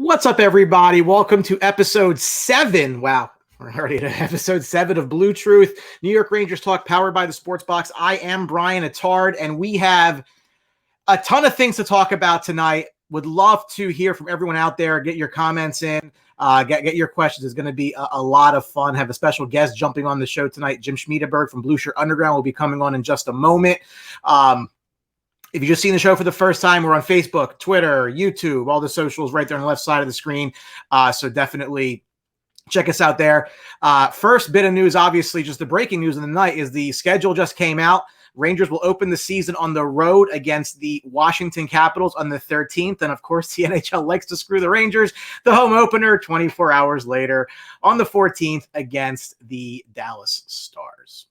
What's up, everybody? Welcome to episode 7. Wow, we're already at episode 7 of BlueTruth, New York Rangers Talk, powered by the Sports Box. I am Brian Attard, and we have a ton of things to talk about tonight. Would love to hear from everyone out there. Get your comments in. Get your questions. It's going to be a lot of fun. Have a special guest jumping on the show tonight. Jim Schmiedeberg from Blueshirt Underground will be coming on in just a moment. If you've just seen the show for the first time, we're on Facebook, Twitter, YouTube, all the socials right there on the left side of the screen. So definitely check us out there. First bit of news, obviously, just the breaking news of the night is the schedule just came out. Rangers will open the season on the road against the Washington Capitals on the 13th. And, of course, the NHL likes to screw the Rangers. The home opener 24 hours later on the 14th against the Dallas Stars.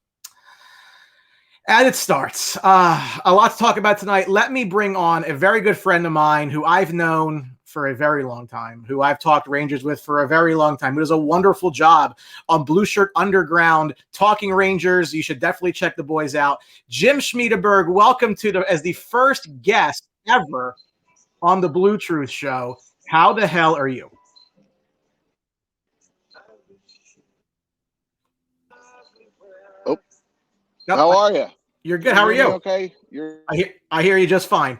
And it starts. A lot to talk about tonight. Let me bring on a very good friend of mine who I've known for a very long time, who I've talked Rangers with for a very long time, who does a wonderful job on Blueshirt Underground, talking Rangers. You should definitely check the boys out. Jim Schmiedeberg, welcome to as the first guest ever on the BlueTruth show. How the hell are you? Nope. How are you? You're good. How are you? Okay. I hear you just fine.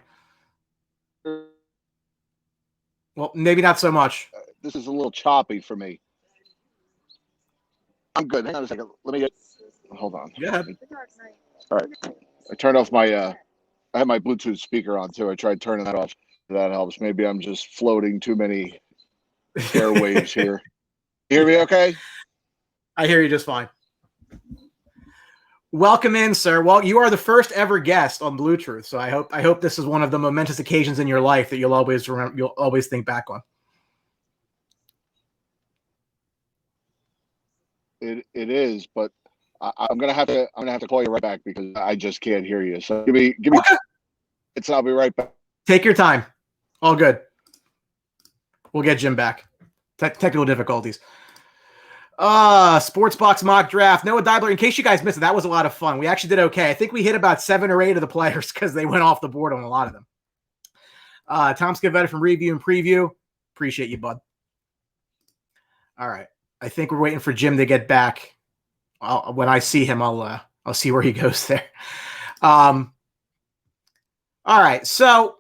Well, maybe not so much. This is a little choppy for me. I'm good. Hang on a second. Let me get. Hold on. Go ahead. All right. I turned off my. I have my Bluetooth speaker on too. I tried turning that off. That helps. Maybe I'm just floating too many airwaves here. You hear me? Okay. I hear you just fine. Welcome in, sir. Well, you are the first ever guest on BlueTruth, so I hope this is one of the momentous occasions in your life that you'll always remember. You'll always think back on. It is, but I'm gonna have to call you right back because I just can't hear you. So give me. Okay. I'll be right back. Take your time. All good. We'll get Jim back. Technical difficulties. Sports Box mock draft. Noah Dibler, in case you guys missed it, that was a lot of fun. We actually did okay. I think we hit about 7 or 8 of the players because they went off the board on a lot of them. Tom Scavetta from Review and Preview. Appreciate you, bud. All right. I think we're waiting for Jim to get back. When I see him, I'll see where he goes there. All right. So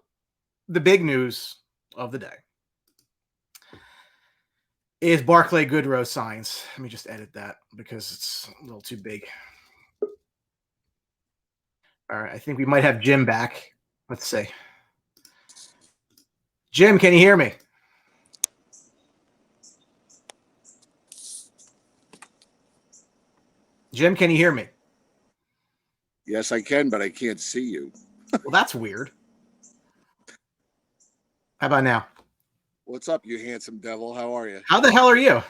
the big news of the day is Barclay Goodrow signs. Let me just edit that because it's a little too big. All right, I think we might have Jim back. Let's see. Jim, can you hear me? Jim, can you hear me? Yes, I can, but I can't see you. Well, that's weird. How about now? What's up, you handsome devil? How are you? How the hell are you?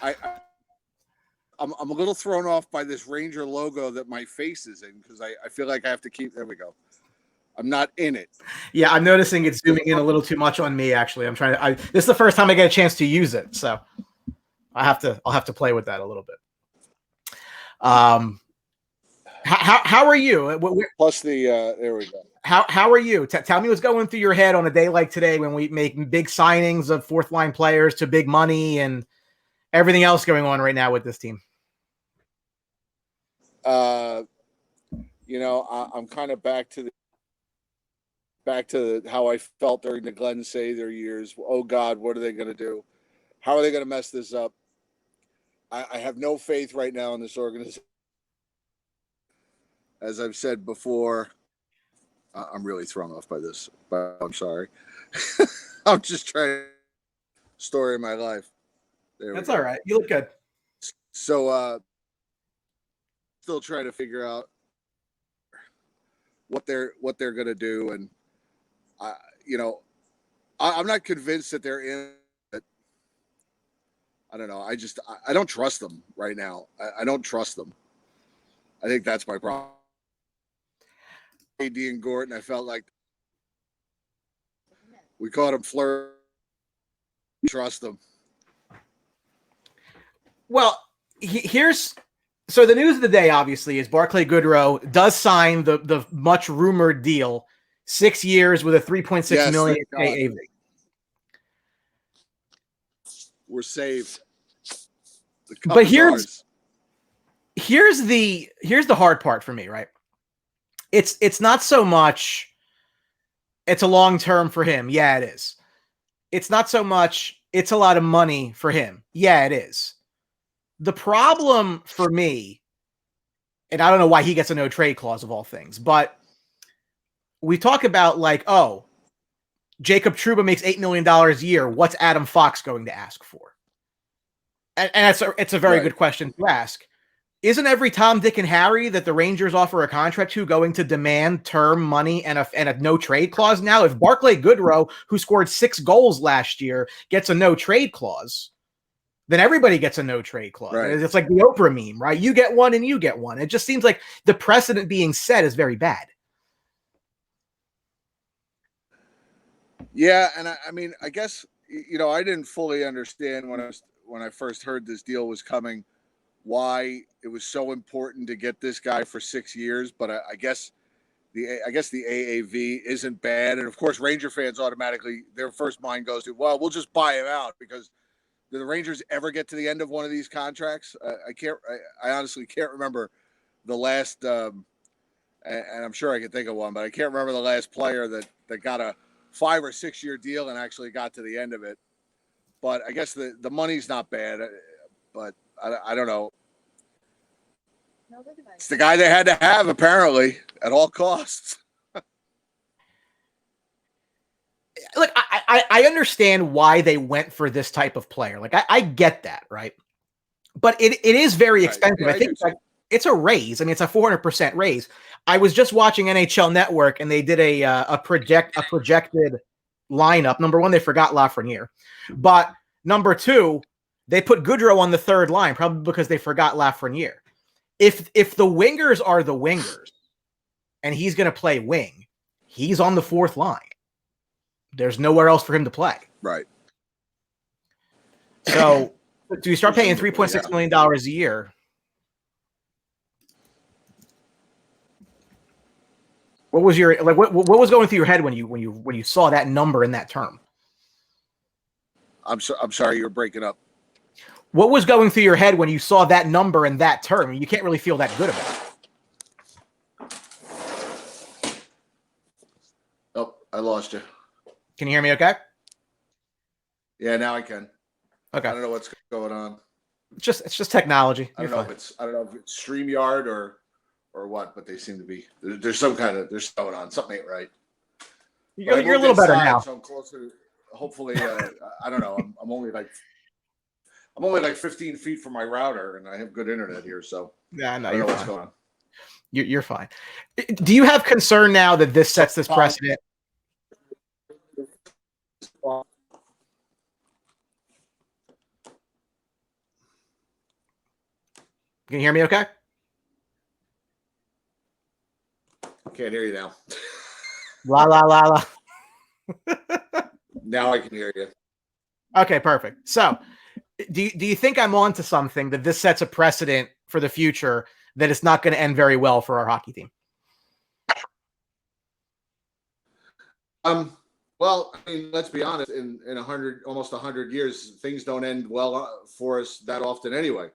I'm a little thrown off by this Ranger logo that my face is in because I feel like I have to keep. There we go. I'm not in it. Yeah, I'm noticing it's zooming in a little too much on me. Actually, I'm trying to. This is the first time I get a chance to use it, so I'll have to play with that a little bit. How are you? Plus there we go. How are you? Tell me what's going through your head on a day like today when we make big signings of fourth line players to big money and everything else going on right now with this team. I'm kind of back to how I felt during the Glenn Sather years. Oh God, what are they going to do? How are they going to mess this up? I have no faith right now in this organization. As I've said before, I'm really thrown off by this, but I'm sorry. I'm just trying to story of my life. That's all right. You look good. So, still trying to figure out what they're going to do. And, I'm not convinced that they're in it. I don't know. I don't trust them right now. I don't trust them. I think that's my problem. AD and Gordon, I felt like we caught him flirt. Trust them. Well, so the news of the day, obviously, is Barclay Goodrow does sign the much rumored deal, 6 years with a $3.6 million AAV. we're saved. But here's the hard part for me, right? It's not so much it's a long term for him. Yeah, it is. It's not so much it's a lot of money for him. Yeah, it is. The problem for me, and I don't know why he gets a no trade clause of all things, but we talk about like, oh, Jacob Trouba makes $8 million a year. What's Adam Fox going to ask for? And it's a very good question to ask. Isn't every Tom, Dick, and Harry that the Rangers offer a contract to going to demand term money and a no trade clause now? If Barclay Goodrow, who scored 6 goals last year, gets a no trade clause, then everybody gets a no trade clause. Right. It's like the Oprah meme, right? You get one and you get one. It just seems like the precedent being set is very bad. Yeah, and I mean, I guess, you know, I didn't fully understand when I first heard this deal was coming, why it was so important to get this guy for 6 years. But I guess the AAV isn't bad, and of course, Ranger fans automatically their first mind goes to, well, we'll just buy him out, because do the Rangers ever get to the end of one of these contracts? I honestly can't remember the last, and I'm sure I can think of one, but I can't remember the last player that got a 5 or 6 year deal and actually got to the end of it. But I guess the money's not bad, but I don't know. It's the guy they had to have, apparently, at all costs. Look, I understand why they went for this type of player. Like, I get that, right? But it is very expensive. Yeah, I think it's a raise. I mean, it's a 400% raise. I was just watching NHL Network, and they did a projected lineup. Number one, they forgot Lafreniere. But number two, they put Goodrow on the third line, probably because they forgot Lafreniere. If the wingers are the wingers, and he's going to play wing, he's on the fourth line. There's nowhere else for him to play. Right. So, do you start paying $3.6 million a year? What was your what was going through your head when you saw that number in that term? I'm sorry, you're breaking up. What was going through your head when you saw that number in that term? You can't really feel that good about it. Oh, I lost you. Can you hear me okay? Yeah, now I can. Okay. I don't know what's going on. It's just technology. I don't know if it's StreamYard or what, but they seem to be there's something going on. Something ain't right. You're a little better now. So I'm closer. Hopefully, I don't know. I'm only like 15 feet from my router, and I have good internet here. So yeah, no, I don't know what's going on. You're fine. Do you have concern now that this sets this precedent? Can you hear me okay? Can't hear you now. La la la la. Now I can hear you. Okay, perfect. So, do you think I'm on to something, that this sets a precedent for the future, that it's not going to end very well for our hockey team? Well, I mean, let's be honest. In almost 100 years, things don't end well for us that often anyway.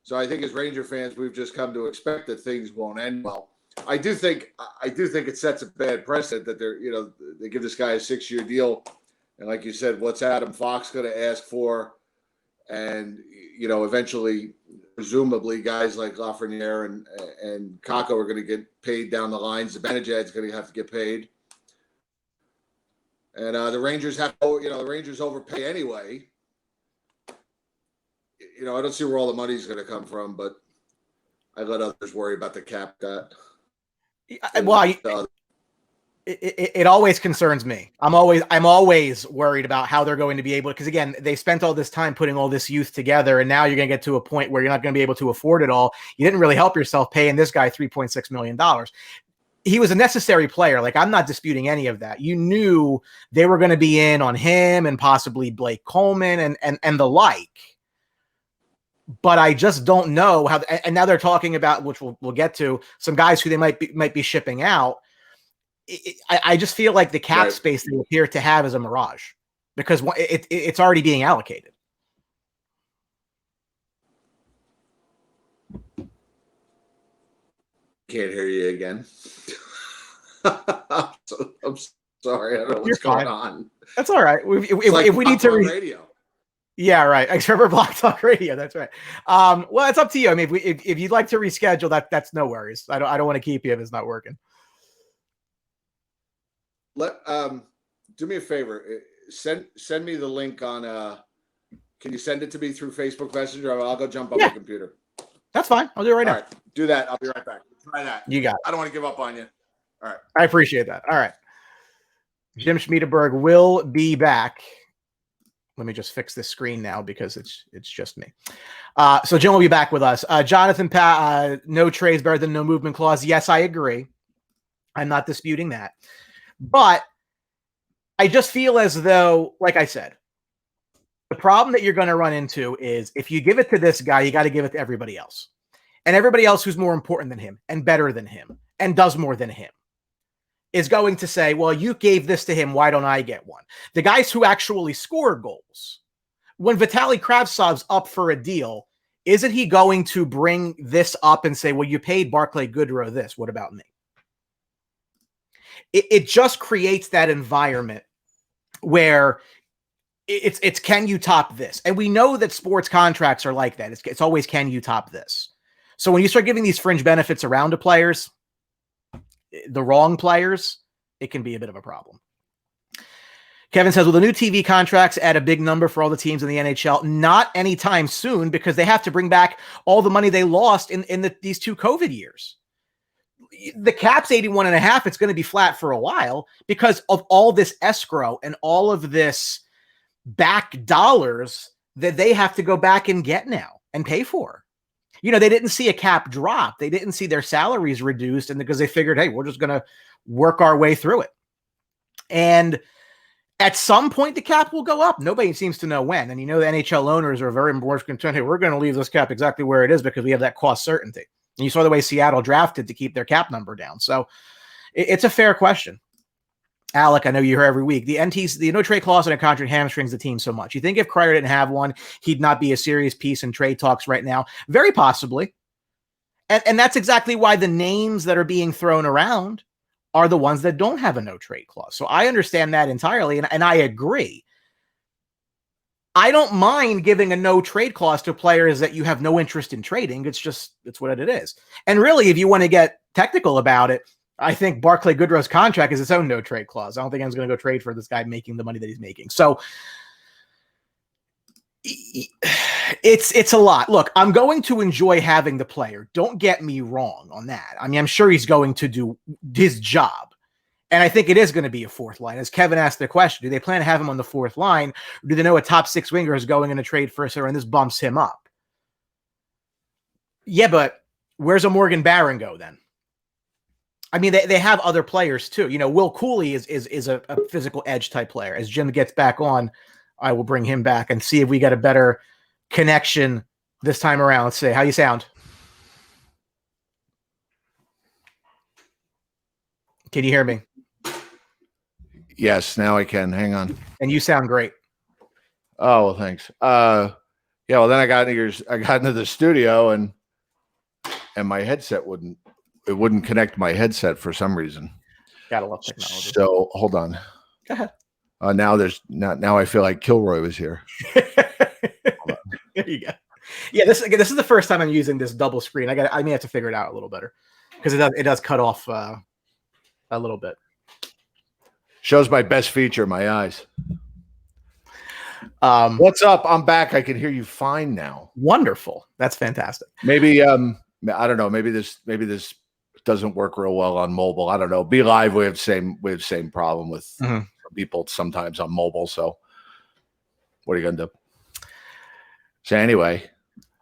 So I think as Ranger fans, we've just come to expect that things won't end well. I do think it sets a bad precedent that they give this guy a 6 year deal, and like you said, what's Adam Fox going to ask for? And eventually, presumably, guys like Lafreniere and Kakko are going to get paid down the lines. Zibanejad's going to have to get paid, and the Rangers the Rangers overpay anyway. I don't see where all the money's going to come from, but I let others worry about the cap. It always concerns me. I'm always worried about how they're going to be able, because again, they spent all this time putting all this youth together, and now you're going to get to a point where you're not going to be able to afford it all. You didn't really help yourself paying this guy $3.6 million. He was a necessary player. Like, I'm not disputing any of that. You knew they were going to be in on him and possibly Blake Coleman and the like. But I just don't know how. And now they're talking about, which we'll get to, some guys who they might be shipping out. I just feel like the cap space they appear to have is a mirage, because it's already being allocated. can't hear you again. I'm sorry. I don't know what's going on. That's all right. If we need to radio. Yeah, right. I remember Block Talk Radio. That's right. Well, it's up to you. I mean, if you'd like to reschedule, that's no worries. I don't want to keep you if it's not working. Do me a favor. Send me the link on. Can you send it to me through Facebook Messenger? I'll go jump on my computer. That's fine. I'll do it right now. All right, do that. I'll be right back. Try that. You got it. I don't want to give up on you. All right. I appreciate that. All right. Jim Schmiedeberg will be back. Let me just fix this screen now because it's just me. So Jim will be back with us. Jonathan, no trades better than no movement clause. Yes, I agree. I'm not disputing that. But I just feel as though, like I said, the problem that you're going to run into is if you give it to this guy, you got to give it to everybody else. And everybody else who's more important than him and better than him and does more than him is going to say, well, you gave this to him. Why don't I get one? The guys who actually score goals, when Vitaly Kravtsov's up for a deal, isn't he going to bring this up and say, well, you paid Barclay Goodrow this. What about me? It just creates that environment where it's can you top this? And we know that sports contracts are like that. It's always, can you top this? So when you start giving these fringe benefits around to players, the wrong players, it can be a bit of a problem. Kevin says, will the new TV contracts add a big number for all the teams in the NHL? Not anytime soon, because they have to bring back all the money they lost in these 2 COVID years. The cap's 81.5. It's going to be flat for a while because of all this escrow and all of this back dollars that they have to go back and get now and pay for. You know, they didn't see a cap drop. They didn't see their salaries reduced, and because they figured, hey, we're just going to work our way through it. And at some point, the cap will go up. Nobody seems to know when. And you know, the NHL owners are very more concerned, hey, we're going to leave this cap exactly where it is because we have that cost certainty. And you saw the way Seattle drafted to keep their cap number down. So it's a fair question. Alec, I know you hear every week. The no trade clause in a contract hamstrings the team so much. You think if Kreider didn't have one, he'd not be a serious piece in trade talks right now? Very possibly. And that's exactly why the names that are being thrown around are the ones that don't have a no trade clause. So I understand that entirely, and I agree. I don't mind giving a no trade clause to players that you have no interest in trading. It's what it is. And really, if you want to get technical about it, I think Barclay Goodrow's contract is its own no trade clause. I don't think anyone's going to go trade for this guy making the money that he's making. So it's a lot. Look, I'm going to enjoy having the player. Don't get me wrong on that. I mean, I'm sure he's going to do his job. And I think it is going to be a 4th line. As Kevin asked the question, do they plan to have him on the 4th line? Or do they know a top 6 winger is going in a trade for a center and this bumps him up? Yeah, but where's a Morgan Barron go then? I mean, they have other players too. You know, Will Cooley is a physical edge type player. As Jim gets back on, I will bring him back and see if we get a better connection this time around. Let's see. How you sound? Can you hear me? Yes, now I can. Hang on. And you sound great. Oh, well, thanks. Yeah, well, then I got into the studio and my headset wouldn't connect my headset for some reason. Gotta love technology. So hold on. Go ahead. Now I feel like Kilroy was here. There you go. Yeah, this is the first time I'm using this double screen. I may have to figure it out a little better because it does cut off a little bit. Shows my best feature, my eyes. What's up? I'm back. I can hear you fine now. Wonderful. That's fantastic. Maybe I don't know. Maybe this doesn't work real well on mobile. I don't know. Be Live, we have same problem with people sometimes on mobile. So what are you gonna do? So anyway,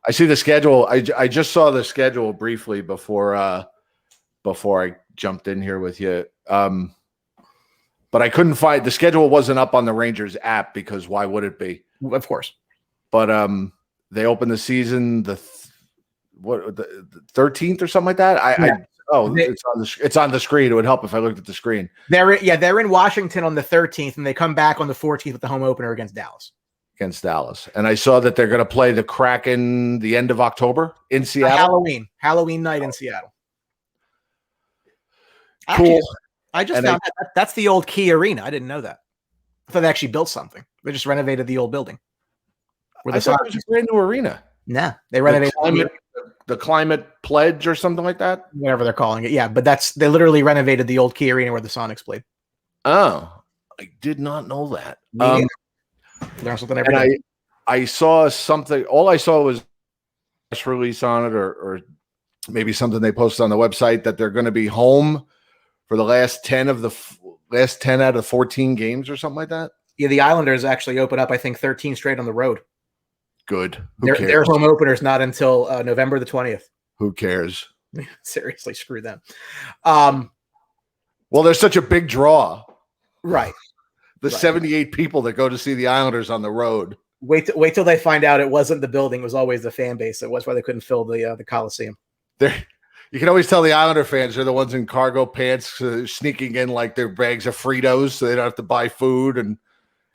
I see the schedule. I just saw the schedule briefly before I jumped in here with you. But I couldn't find the schedule. Wasn't up on the Rangers app because why would it be? Of course. But they opened the season the 13th or something like that. It's on the screen. It would help if I looked at the screen. They're in Washington on the 13th, and they come back on the 14th with the home opener against Dallas. And I saw that they're going to play the Kraken the end of October in Seattle. Halloween night in Seattle. Cool. I just found that's the old Key Arena. I didn't know that. I thought they actually built something. They just renovated the old building. I thought it was a brand new arena. Nah, they renovated the climate pledge or something like that. Whatever they're calling it. Yeah, but they literally renovated the old Key Arena where the Sonics played. Oh, I did not know that. Learn something every day. I saw something. All I saw was a press release on it, or maybe something they posted on the website that they're going to be home for the last 10 out of 14 games or something like that. Yeah, the Islanders actually open up, I think, 13 straight on the road. Good. Their home opener's not until November the 20th. Who cares? Seriously, screw them. Well, there's such a big draw. Right. 78 people that go to see the Islanders on the road. Wait till they find out it wasn't the building, it was always the fan base. It was why they couldn't fill the Coliseum. You can always tell the Islander fans are the ones in cargo pants sneaking in like their bags of Fritos so they don't have to buy food. And,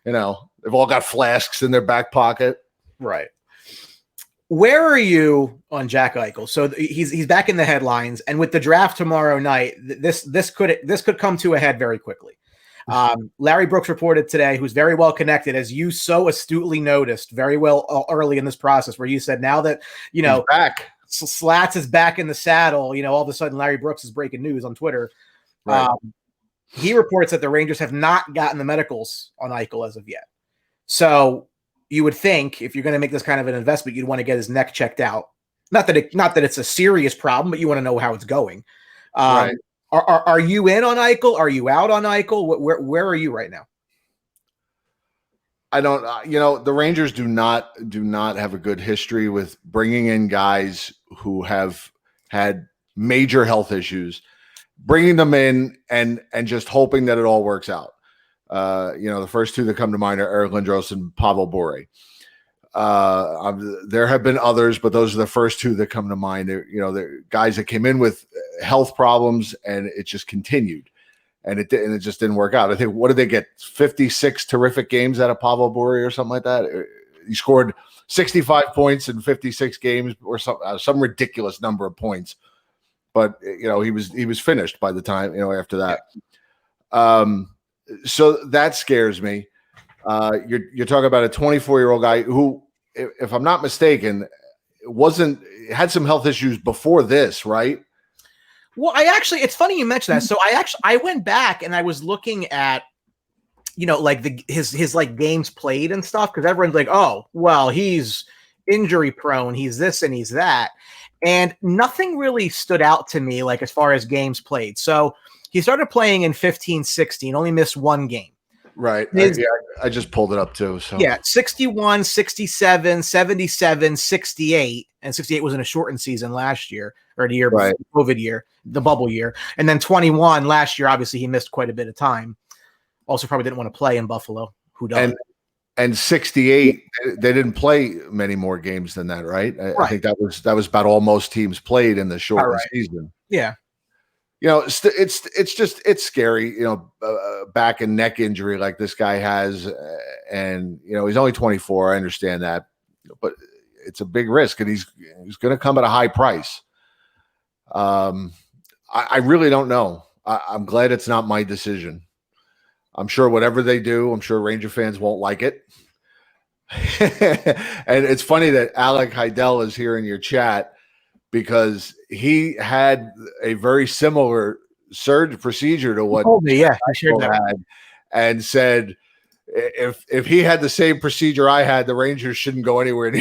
they've all got flasks in their back pocket. Right. Where are you on Jack Eichel? So he's back in the headlines, and with the draft tomorrow night, this could come to a head very quickly. Larry Brooks reported today, who's very well connected, as you so astutely noticed very well early in this process, where you said now that he's back. Slats is back in the saddle. All of a sudden Larry Brooks is breaking news on Twitter. Right. He reports that the Rangers have not gotten the medicals on Eichel as of yet. So you would think if you're going to make this kind of an investment, you'd want to get his neck checked out. Not that it's a serious problem, but you want to know how it's going. Right. Are you in on Eichel? Are you out on Eichel? Where are you right now? I don't. The Rangers do not have a good history with bringing in guys who have had major health issues, bringing them in and just hoping that it all works out. The first two that come to mind are Eric Lindros and Pavel Bure. There have been others, but those are the first two that come to mind. They're guys that came in with health problems, and it just continued, and it just didn't work out. I think, what did they get? 56 terrific games out of Pavel Bure or something like that. He scored 65 points in 56 games, or some ridiculous number of points. But he was finished by the time after that. So that scares me. You're talking about a 24-year-old guy who, if I'm not mistaken, had some health issues before this, right? Well, it's funny you mentioned that. So I went back and I was looking at, his games played and stuff, because everyone's like, oh, well, he's injury prone, he's this and he's that, and nothing really stood out to me as far as games played. So he started playing in 15-16, only missed one game. Right. I just pulled it up too. So 61, 67, 77, 68, and 68 was in a shortened season last year, or the year before, COVID year, the bubble year. And then 21 last year, obviously he missed quite a bit of time. Also probably didn't want to play in Buffalo. Who does? And 68, they didn't play many more games than that, right? I think that was about all most teams played in the shortened season. Yeah. It's scary, back and neck injury like this guy has, and he's only 24. I understand that, but it's a big risk, and he's going to come at a high price. I really don't know. I'm glad it's not my decision. I'm sure whatever they do, I'm sure Ranger fans won't like it. And it's funny that Alec Heidel is here in your chat, because he had a very similar surgery procedure to what he shared that. Had, and said if he had the same procedure I had, the Rangers shouldn't go anywhere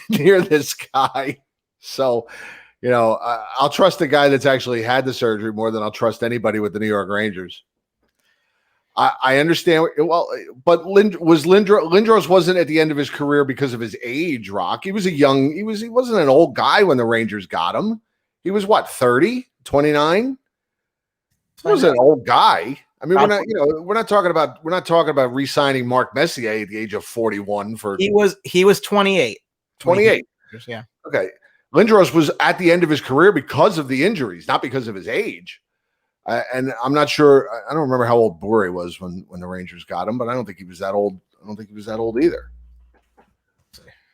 near this guy. So, I'll trust the guy that's actually had the surgery more than I'll trust anybody with the New York Rangers. I understand. Well, but Lindros wasn't at the end of his career because of his age, Rock. He wasn't an old guy when the Rangers got him. He was what, 30, 29? He wasn't an old guy. I mean, we're not talking about re-signing Mark Messier at the age of 41 for he was 28. 28. Yeah. Okay. Lindros was at the end of his career because of the injuries, not because of his age. And I'm not sure. I don't remember how old Bure was when the Rangers got him, but I don't think he was that old. I don't think he was that old either.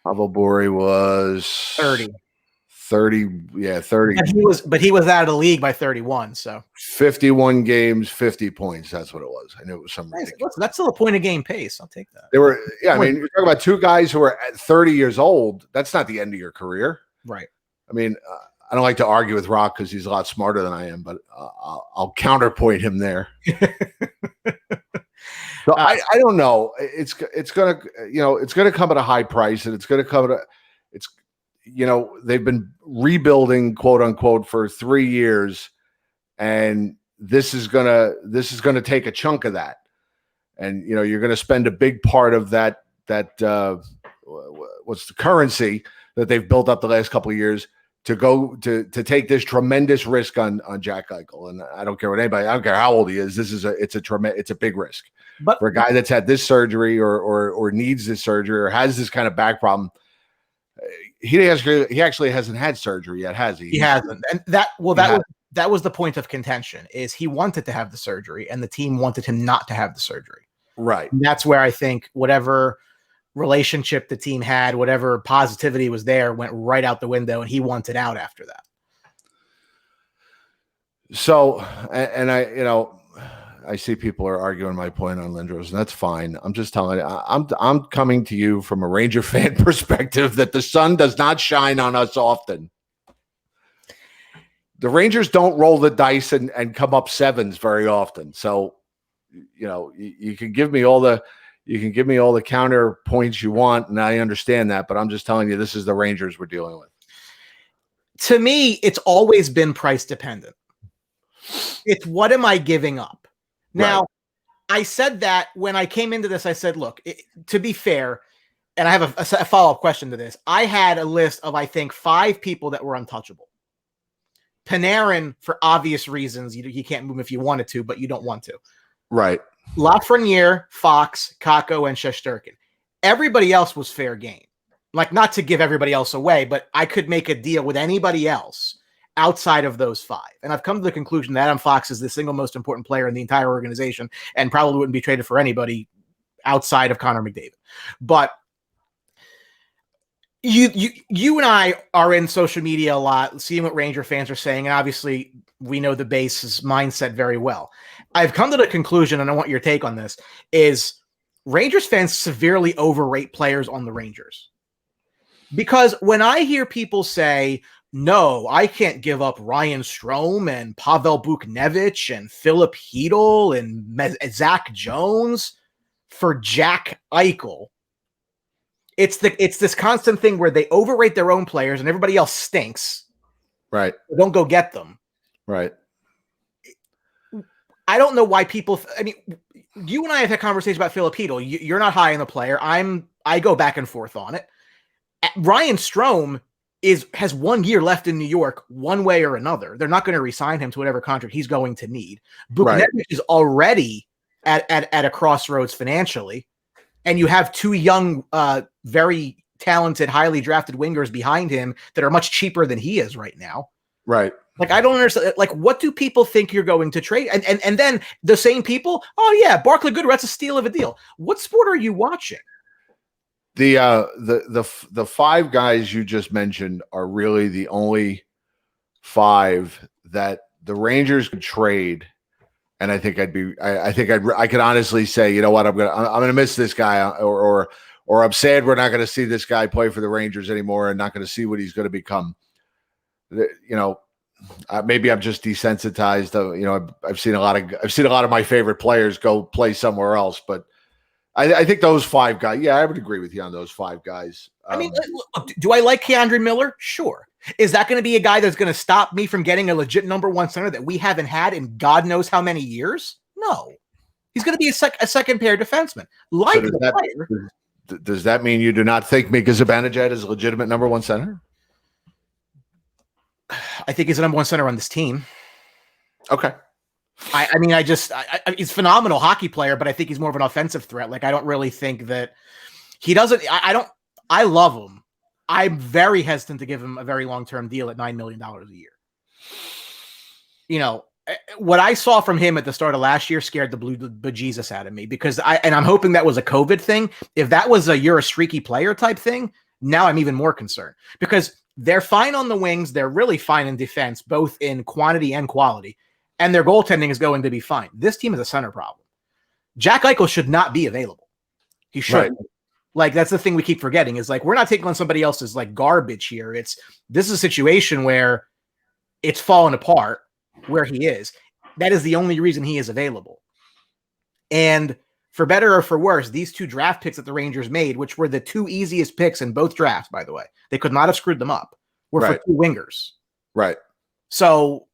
Pavel Bure was 30. 30. Yeah, 30. But he was out of the league by 31. So 51 games, 50 points. That's what it was. I knew it was some ridiculous. Listen, that's still a point a game pace. I'll take that. They were, yeah. I mean, you're talking about two guys who are at 30 years old. That's not the end of your career, right? I mean, I don't like to argue with Rock because he's a lot smarter than I am, but I'll counterpoint him there. So I don't know. It's gonna come at a high price, and it's gonna come at they've been rebuilding, quote unquote, for 3 years, and this is gonna take a chunk of that, and you're gonna spend a big part of that what's the currency that they've built up the last couple of years to go to take this tremendous risk on Jack Eichel. And I don't care what anybody, I don't care how old he is. It's a big risk. But for a guy that's had this surgery or needs this surgery or has this kind of back problem, he actually hasn't had surgery yet, has he? He hasn't. And that was the point of contention, is he wanted to have the surgery and the team wanted him not to have the surgery. Right. And that's where I think whatever relationship the team had, whatever positivity was there, went right out the window, and he wanted out after that. So, and I see people are arguing my point on Lindros, and that's fine. I'm just telling you, I'm coming to you from a Ranger fan perspective that the sun does not shine on us often. The Rangers don't roll the dice and come up sevens very often. So, you can give me all the counter points you want, and I understand that, but I'm just telling you, this is the Rangers we're dealing with. To me, it's always been price dependent. It's what am I giving up? Now, right. I said that when I came into this, I said, look, to be fair, and I have a follow-up question to this. I had a list of, I think, 5 people that were untouchable. Panarin, for obvious reasons, you can't move if you wanted to, but you don't want to. Right. Lafreniere, Fox, Kakko, and Shesterkin. Everybody else was fair game. Like, not to give everybody else away, but I could make a deal with anybody else outside of those 5. And I've come to the conclusion that Adam Fox is the single most important player in the entire organization and probably wouldn't be traded for anybody outside of Connor McDavid. But you and I are in social media a lot, seeing what Ranger fans are saying, and obviously we know the base's mindset very well. I've come to the conclusion, and I want your take on this, is Rangers fans severely overrate players on the Rangers. Because when I hear people say, no, I can't give up Ryan Strome and Pavel Buchnevich and Philip Hedl and Zach Jones for Jack Eichel, it's this constant thing where they overrate their own players and everybody else stinks. Right. Don't go get them. Right. I don't know why people. I mean, you and I have had conversations about Philip Hedl. You're not high on the player. I go back and forth on it. Ryan Strome has 1 year left in New York, one way or another. They're not going to re-sign him to whatever contract he's going to need. Buchnevich is already at a crossroads financially, and you have 2 young, very talented, highly drafted wingers behind him that are much cheaper than he is right now. Right. Like, I don't understand. Like, what do people think you're going to trade? And then the same people, oh yeah, Barclay Goodrow, that's a steal of a deal. What sport are you watching? The 5 guys you just mentioned are really the only 5 that the Rangers could trade, and I think I could honestly say, you know what, I'm gonna miss this guy, or I'm sad we're not going to see this guy play for the Rangers anymore, and not going to see what he's going to become. Maybe I'm just desensitized. I've seen a lot of my favorite players go play somewhere else, but I think those 5 guys. Yeah, I would agree with you on those 5 guys. I mean, look, do I like Keandre Miller? Sure. Is that going to be a guy that's going to stop me from getting a legit number 1 center that we haven't had in God knows how many years? No. He's going to be a second pair defenseman. Does that mean you do not think Mika Zibanejad is a legitimate number 1 center? I think he's the number 1 center on this team. Okay. He's a phenomenal hockey player, but I think he's more of an offensive threat. Like, I don't really think that he doesn't. I love him. I'm very hesitant to give him a very long-term deal at $9 million a year. What I saw from him at the start of last year scared the bejesus out of me, because I'm hoping that was a COVID thing. If that was you're a streaky player type thing, now I'm even more concerned, because They're fine on the wings. They're really fine in defense, both in quantity and quality. And their goaltending is going to be fine. This team is a center problem. Jack Eichel should not be available. He shouldn't. Right. Like, that's the thing we keep forgetting is, like, we're not taking on somebody else's, like, garbage here. This is a situation where it's fallen apart where he is. That is the only reason he is available. And for better or for worse, these 2 draft picks that the Rangers made, which were the 2 easiest picks in both drafts, by the way, they could not have screwed them up, were for 2 wingers. Right. So,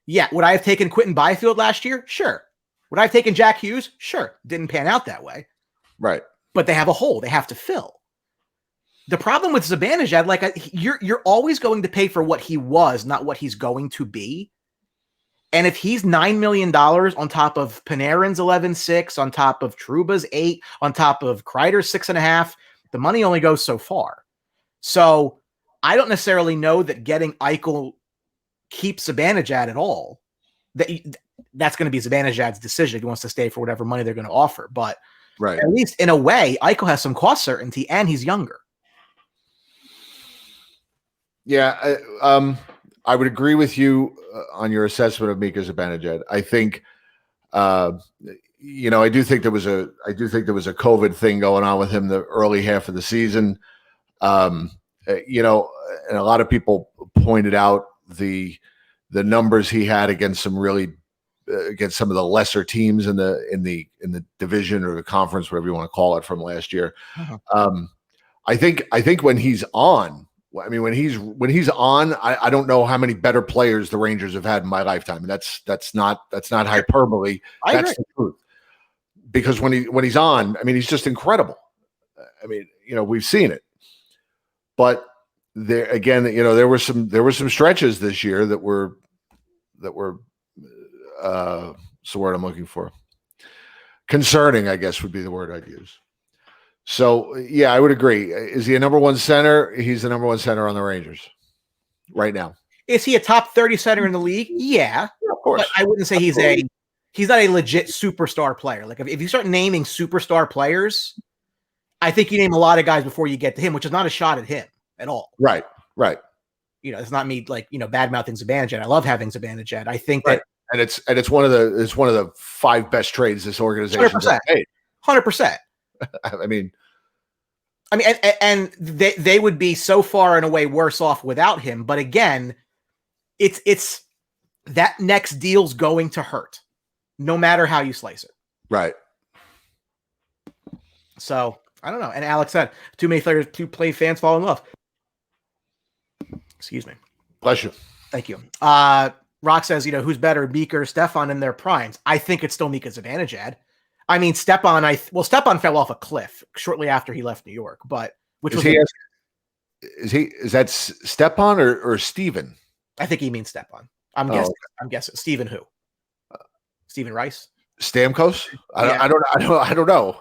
yeah, would I have taken Quentin Byfield last year? Sure. Would I have taken Jack Hughes? Sure. Didn't pan out that way. Right. But they have a hole they have to fill. The problem with Zibanejad, like, you're always going to pay for what he was, not what he's going to be. And if he's $9 million on top of Panarin's 11.6, on top of Trouba's 8, on top of Kreider's 6.5, the money only goes so far. So I don't necessarily know that getting Eichel keeps Zibanejad at all. That's going to be Zibanejad's decision if he wants to stay for whatever money they're going to offer. But at least in a way, Eichel has some cost certainty and he's younger. Yeah, I would agree with you on your assessment of Mika Zibanejad. I think, I do think there was a COVID thing going on with him the early half of the season. And a lot of people pointed out the numbers he had against some of the lesser teams in the division or the conference, whatever you want to call it, from last year. Uh-huh. I think when he's on. I mean, when he's on, I don't know how many better players the Rangers have had in my lifetime. And that's not hyperbole. That's the truth. Because when he's on, I mean, he's just incredible. I mean, we've seen it. But there again, there were some stretches this year that were what's the word I'm looking for? Concerning, I guess, would be the word I'd use. So, yeah, I would agree. Is he a number 1 center? He's the number 1 center on the Rangers right now. Is he a top 30 center in the league? Yeah, of course. But I wouldn't say he's not a legit superstar player. Like, if you start naming superstar players, I think you name a lot of guys before you get to him, which is not a shot at him at all. Right. It's not me, like, bad mouthing Zibanejad. I love having Zibanejad. I think that, and it's one of the 5 best trades this organization has made. 100%. I mean, and they would be so far in a way worse off without him. But again, it's that next deal's going to hurt, no matter how you slice it. Right. So I don't know. And Alex said, too many players, too play fans fall in love. Excuse me. Bless you. Thank you. Rock says, who's better, Mika or Stefan in their primes? I think it's still Mika Zibanejad. I mean, Stepan fell off a cliff shortly after he left New York, but is that Stepan or Steven? I think he means Stepan. I'm guessing. Steven who? Steven Rice? Stamkos? I don't know.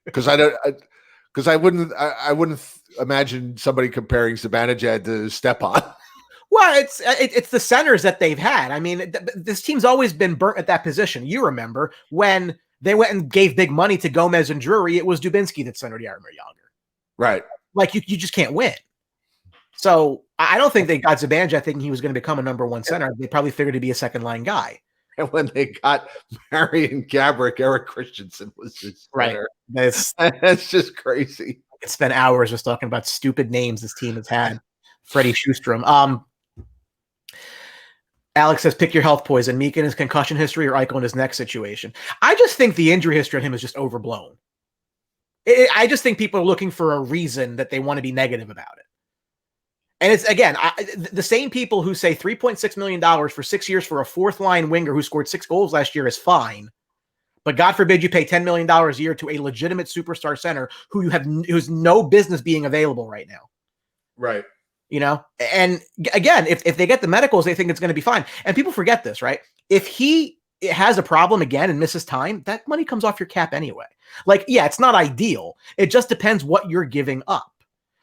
Because I wouldn't imagine somebody comparing Zibanejad to Stepan. Well, it's the centers that they've had. I mean, this team's always been burnt at that position. You remember when they went and gave big money to Gomez and Drury, it was Dubinsky that centered Jaromir Jagr. Right. Like, you just can't win. So I don't think they got Zibanejad thinking he was going to become a number 1 center. They probably figured he'd be a second-line guy. And when they got Marian Gaborik, Eric Christensen was his center. Right. That's just crazy. I could spend hours just talking about stupid names this team has had. Freddie Sjustrom. Alex says, pick your health poison. Mika in his concussion history or Eichel in his next situation. I just think the injury history on him is just overblown. I just think people are looking for a reason that they want to be negative about it. And it's, again, the same people who say $3.6 million for 6 years for a 4th-line winger who scored 6 goals last year is fine. But God forbid you pay $10 million a year to a legitimate superstar center who's no business being available right now. Right. And again, if they get the medicals, they think it's going to be fine. And people forget this, right? If he has a problem again and misses time, that money comes off your cap anyway. Like, yeah, it's not ideal. It just depends what you're giving up.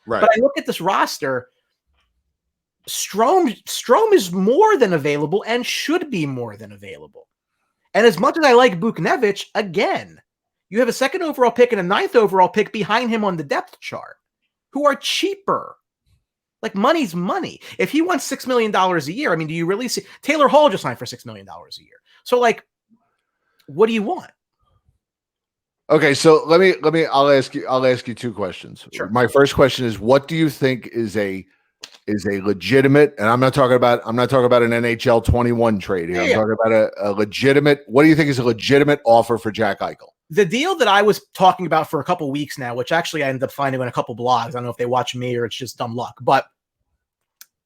Right. But I look at this roster. Strome is more than available and should be more than available. And as much as I like Buchnevich, again, you have a 2nd overall pick and a 9th overall pick behind him on the depth chart who are cheaper. Like money's money. If he wants $6 million a year, I mean, do you really see Taylor Hall just signed for $6 million a year? So like, what do you want? Okay, so I'll ask you two questions. Sure. My first question is, what do you think is a legitimate, and I'm not talking about an NHL 21 trade here. I'm talking about a legitimate, what do you think is a legitimate offer for Jack Eichel? The deal that I was talking about for a couple weeks now, which actually I ended up finding on a couple blogs. I don't know if they watch me or it's just dumb luck, but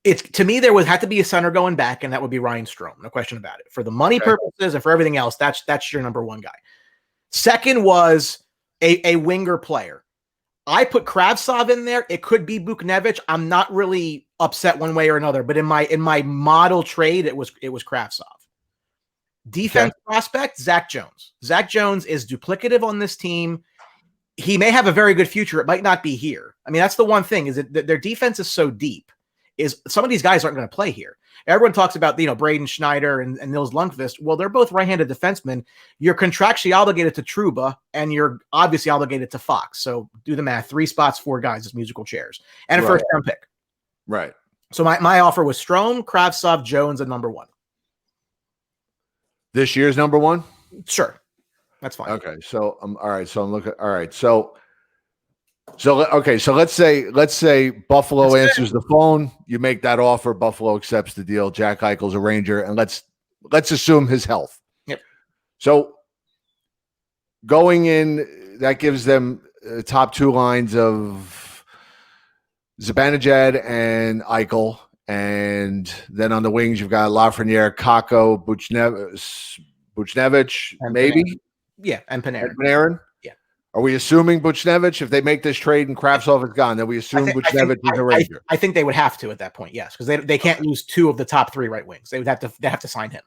it's, to me, there had to be a center going back, and that would be Ryan Strome. No question about it. For the money purposes and for everything else, that's your number one guy. Second was a winger player. I put Kravtsov in there. It could be Buchnevich. I'm not really upset one way or another, but in my model trade, it was Kravtsov. Defense prospect, Zach Jones. Zach Jones is duplicative on this team. He may have a very good future. It might not be here. I mean, that's the one thing, is that their defense is so deep. Is some of these guys aren't going to play here. Everyone talks about, Braden Schneider and Nils Lundqvist. Well, they're both right-handed defensemen. You're contractually obligated to Trouba, and you're obviously obligated to Fox. So do the math. 3 spots, 4 guys as musical chairs. And a first-round pick. Right. So my offer was Strome, Kravtsov, Jones, and number 1. This year's number 1? Sure. That's fine. Okay. So all right. So I'm looking. All right. So okay. So let's say Buffalo answers the phone. You make that offer. Buffalo accepts the deal. Jack Eichel's a Ranger, and let's assume his health. Yep. So going in, that gives them top 2 lines of Zibanejad and Eichel. And then on the wings, you've got Lafreniere, Kakko, Buchnevich, and maybe. Panarin. Yeah, and Panarin. Panarin? Yeah. Are we assuming Buchnevich, if they make this trade and Kravtsov is gone, then we assume Buchnevich is a Ranger? I think they would have to at that point, yes, because they can't lose 2 of the top 3 right wings. They have to sign him.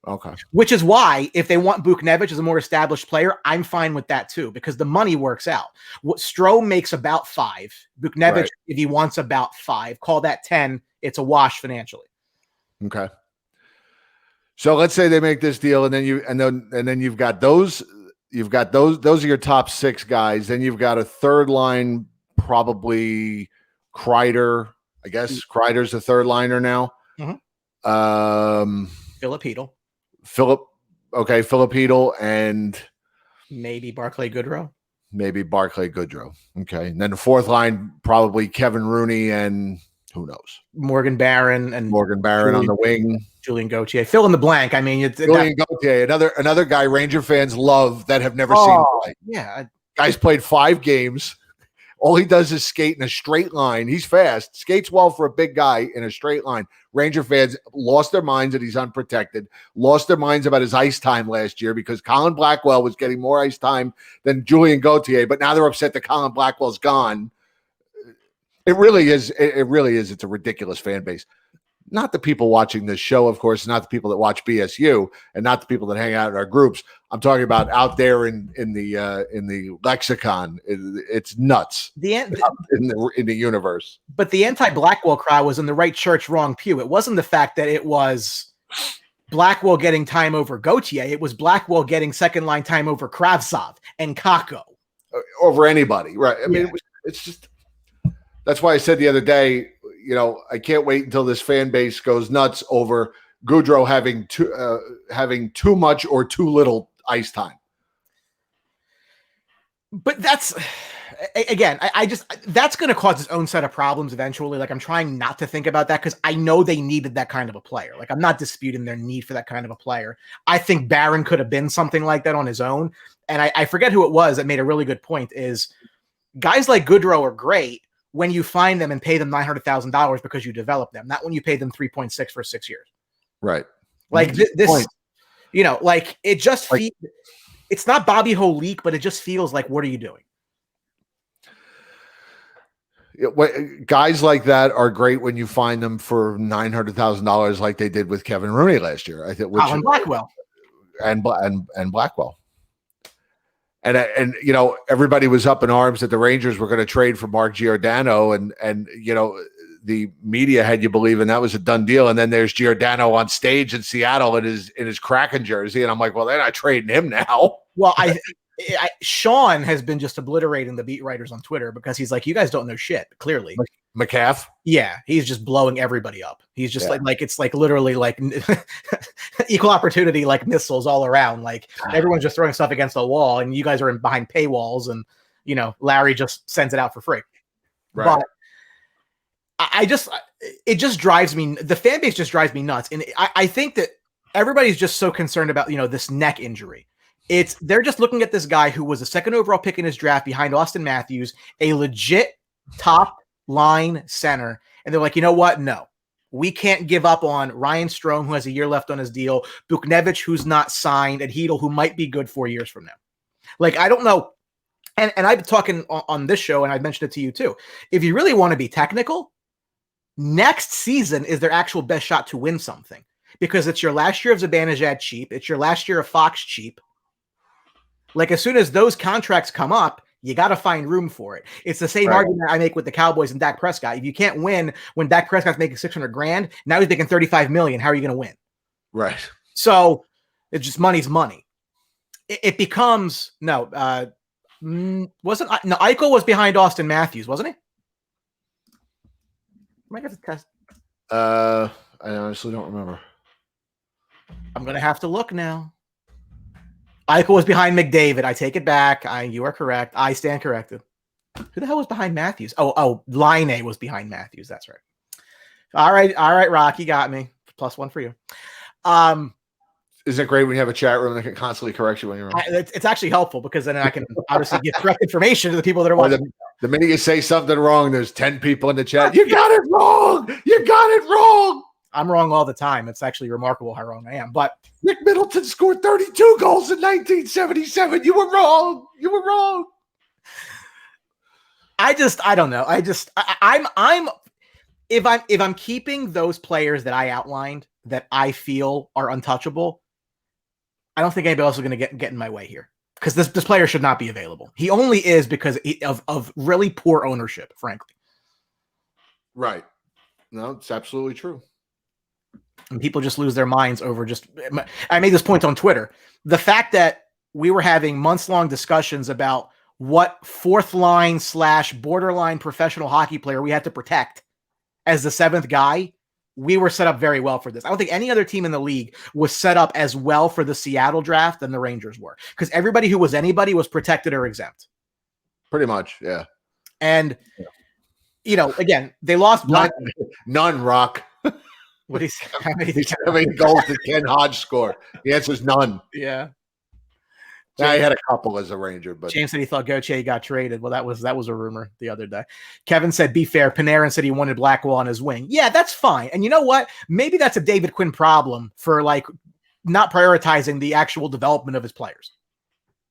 Okay. Which is why, if they want Buchnevich as a more established player, I'm fine with that too, because the money works out. What Strome makes about 5. Buchnevich, if he wants about 5, call that 10. It's a wash financially. Okay. So let's say they make this deal, and then you've got those are your top 6 guys. Then you've got a third line, probably Kreider. I guess Kreider's the third liner now. Mm-hmm. Philip Hedl, and maybe Barclay Goodrow. Okay. And then the fourth line, probably Kevin Rooney and who knows? Morgan Barron on the wing. Julian Gauthier. Fill in the blank. I mean, Julian Gauthier, another guy Ranger fans love that have never seen play. Yeah. Guy's played 5 games. All he does is skate in a straight line. He's fast, skates well for a big guy in a straight line. Ranger fans lost their minds that he's unprotected, lost their minds about his ice time last year because Colin Blackwell was getting more ice time than Julian Gauthier, but now they're upset that Colin Blackwell's gone. It really is. It's a ridiculous fan base. Not the people watching this show, of course, not the people that watch BSU, and not the people that hang out in our groups. I'm talking about out there in the lexicon. It's nuts. In the universe. But the anti-Blackwell crowd was in the right church, wrong pew. It wasn't the fact that it was Blackwell getting time over Gauthier. It was Blackwell getting second line time over Kravtsov and Kakko. Over anybody, right? I mean, it's just. That's why I said the other day, I can't wait until this fan base goes nuts over Goodrow having too much or too little ice time. But that's, again, that's going to cause its own set of problems eventually. Like, I'm trying not to think about that because I know they needed that kind of a player. Like, I'm not disputing their need for that kind of a player. I think Barron could have been something like that on his own. And I forget who it was that made a really good point is guys like Goodrow are great when you find them and pay them $900,000 because you develop them, not when you pay them 3.6 for 6 years. Right. Like this, like it just it's not Bobby Holik, but it just feels like, what are you doing? Guys like that are great when you find them for $900,000, like they did with Kevin Rooney last year. I think, Colin Blackwell and Blackwell. And everybody was up in arms that the Rangers were going to trade for Mark Giordano, and the media had you believing that was a done deal. And then there's Giordano on stage in Seattle in his Kraken jersey, and I'm like, well, they're not trading him now. Well, Sean has been just obliterating the beat writers on Twitter because he's like, you guys don't know shit, clearly. McCaff. Yeah, he's just blowing everybody up. He's just like it's like literally like equal opportunity, like missiles all around. Like everyone's just throwing stuff against the wall, and you guys are behind paywalls, and Larry just sends it out for free. Right. But it just drives me. The fan base just drives me nuts, and I think that everybody's just so concerned about this neck injury. They're just looking at this guy who was a second overall pick in his draft behind Austin Matthews, a legit top line center, and they're like, you know what? No, we can't give up on Ryan Strome, who has a year left on his deal, Buchnevich, who's not signed, and Hedl, who might be good 4 years from now. Like, I don't know. And I've been talking on this show, and I've mentioned it to you too. If you really want to be technical, next season is their actual best shot to win something, because it's your last year of Zibanejad cheap. It's your last year of Fox cheap. Like, as soon as those contracts come up, you got to find room for it. It's the same argument I make with the Cowboys and Dak Prescott. If you can't win when Dak Prescott's making $600,000, now he's making $35 million. How are you going to win? Right. So it's just money's money. It becomes Eichel was behind Austin Matthews, wasn't he? I might have to test. I honestly don't remember. I'm going to have to look now. Eichel was behind McDavid. I take it back. You are correct. I stand corrected. Who the hell was behind Matthews? Oh, Line was behind Matthews. That's right. All right, Rock, you got me. +1 for you. Isn't it great when you have a chat room that can constantly correct you when you're wrong? It's actually helpful, because then I can obviously give correct information to the people that are watching. The minute you say something wrong, there's 10 people in the chat. You got it wrong. You got it wrong. I'm wrong all the time. It's actually remarkable how wrong I am. But Nick Middleton scored 32 goals in 1977. You were wrong. You were wrong. I don't know. I'm if I'm keeping those players that I outlined that I feel are untouchable, I don't think anybody else is going to get in my way here, because this player should not be available. He only is because of really poor ownership, frankly. Right. No, it's absolutely true. And people just lose their minds over I made this point on Twitter. The fact that we were having months-long discussions about what fourth line / borderline professional hockey player we had to protect as the seventh guy, we were set up very well for this. I don't think any other team in the league was set up as well for the Seattle draft than the Rangers were, because everybody who was anybody was protected or exempt. Pretty much, yeah. And, again, they lost none, Rock. What do you say? How many goals did Ken Hodge score? The answer is none. Yeah. Now, he had a couple as a Ranger, but James said he thought Gauthier got traded. Well, that was a rumor the other day. Kevin said, be fair, Panarin said he wanted Blackwell on his wing. Yeah, that's fine. And you know what? Maybe that's a David Quinn problem for not prioritizing the actual development of his players,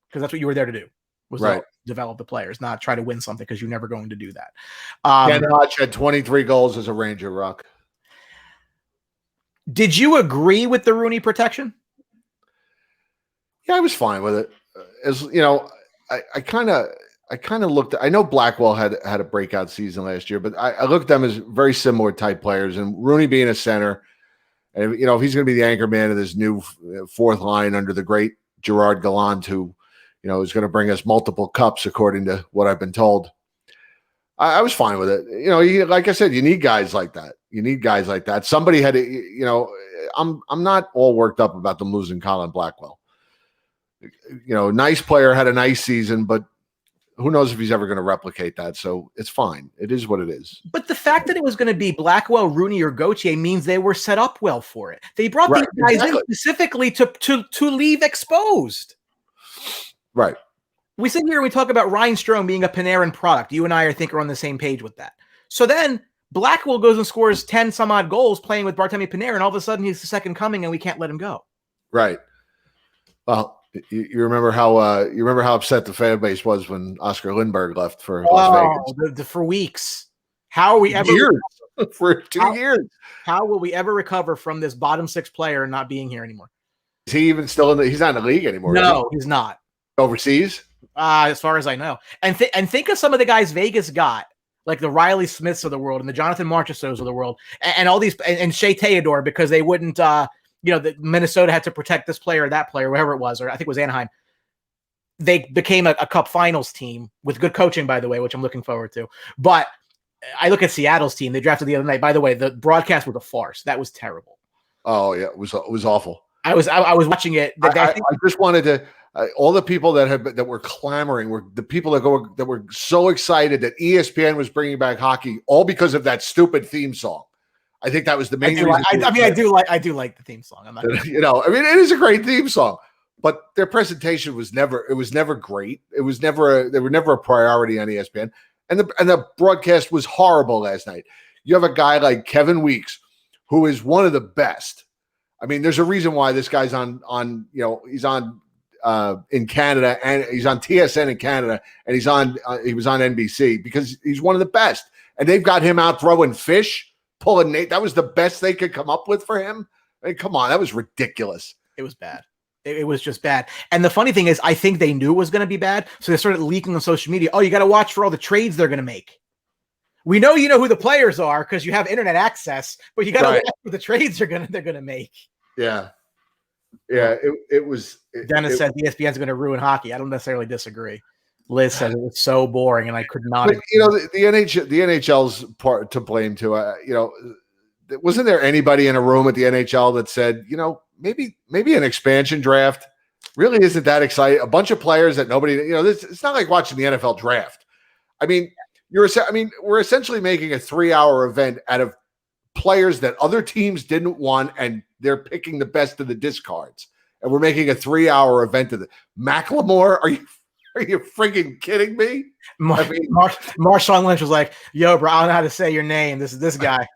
because that's what you were there to do, was develop the players, not try to win something, because you're never going to do that. Ken Hodge had 23 goals as a Ranger, Rock. Did you agree with the Rooney protection? Yeah, I was fine with it. As you know, I kind of looked. I know Blackwell had a breakout season last year, but I looked at them as very similar type players. And Rooney being a center, and if he's going to be the anchor man of this new fourth line under the great Gerard Gallant, who is going to bring us multiple cups, according to what I've been told. I was fine with it. Like I said, you need guys like that. Somebody had to. I'm not all worked up about them losing Colin Blackwell. Nice player, had a nice season, but who knows if he's ever going to replicate that. So it's fine. It is what it is. But the fact that it was going to be Blackwell, Rooney, or Gauthier means they were set up well for it. They brought these guys in specifically to leave exposed. Right. We sit here and we talk about Ryan Strome being a Panarin product. You and I are on the same page with that. So then Blackwell goes and scores 10 some odd goals playing with Barclay Panarin. All of a sudden he's the second coming and we can't let him go. Right. Well, you remember how upset the fan base was when Oscar Lindbergh left for Las Vegas? For weeks. How are we ever for 2 years? How will we ever recover from this bottom six player not being here anymore? Is he even still he's not in the league anymore? No, he's not. Overseas? As far as I know. And think of some of the guys Vegas got, like the Riley Smiths of the world and the Jonathan Marchessaults of the world, and all these, and Shea Theodore, because they wouldn't, that Minnesota had to protect this player or that player, whatever it was, or I think it was Anaheim. They became a Cup Finals team with good coaching, by the way, which I'm looking forward to. But I look at Seattle's team. They drafted the other night. By the way, the broadcast was a farce. That was terrible. Oh yeah, it was awful. I was watching it. I just wanted to. All the people that were clamoring were the people that were so excited that ESPN was bringing back hockey, all because of that stupid theme song. I think that was the main reason. I do like the theme song. I'm not it is a great theme song, but their presentation was never great. They were never a priority on ESPN, and the broadcast was horrible last night. You have a guy like Kevin Weeks, who is one of the best. I mean, there's a reason why this guy's on he's on in Canada, and he's on TSN in Canada, and he was on NBC because he's one of the best. And they've got him out throwing fish, pulling Nate. That was the best they could come up with for him. I mean, come on, that was ridiculous. It was bad. It was just bad. And the funny thing is, I think they knew it was going to be bad, so they started leaking on social media. Oh, you got to watch for all the trades they're going to make. We know you know who the players are because you have internet access, but you got to watch for the trades they're going to make. Yeah. Yeah, it was. Dennis said ESPN's going to ruin hockey. I don't necessarily disagree. Liz said it was so boring, and I could not. But, the NHL's part to blame too. Wasn't there anybody in a room at the NHL that said, maybe an expansion draft really isn't that exciting? A bunch of players that nobody, it's not like watching the NFL draft. I mean, we're essentially making a 3-hour event out of players that other teams didn't want, and they're picking the best of the discards. And we're making a 3-hour event of it. Macklemore, are you freaking kidding me? Marshawn Lynch was like, "Yo, bro, I don't know how to say your name. This is this guy."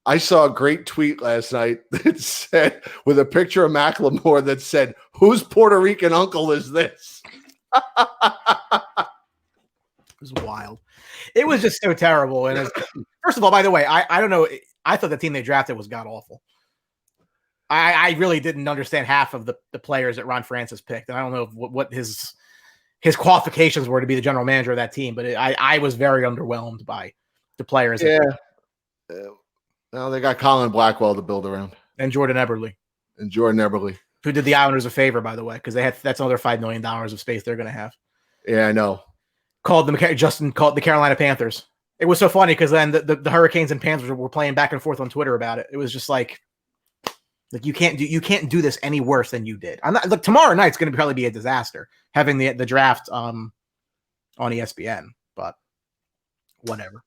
I saw a great tweet last night that said, with a picture of Macklemore, that said, "Whose Puerto Rican uncle is this?" It was wild. It was just so terrible. And first of all, by the way, I don't know. I thought the team they drafted was god awful. I really didn't understand half of the players that Ron Francis picked, and I don't know what his qualifications were to be the general manager of that team. But I was very underwhelmed by the players. Yeah. Well, they got Colin Blackwell to build around, and Jordan Eberle, who did the Islanders a favor, by the way, because that's another $5 million of space they're going to have. Yeah, I know. Justin called the Carolina Panthers. It was so funny because then the Hurricanes and Panthers were playing back and forth on Twitter about it. It was just like you can't do this any worse than you did. I'm not look tomorrow night's going to probably be a disaster having the draft on ESPN, but whatever.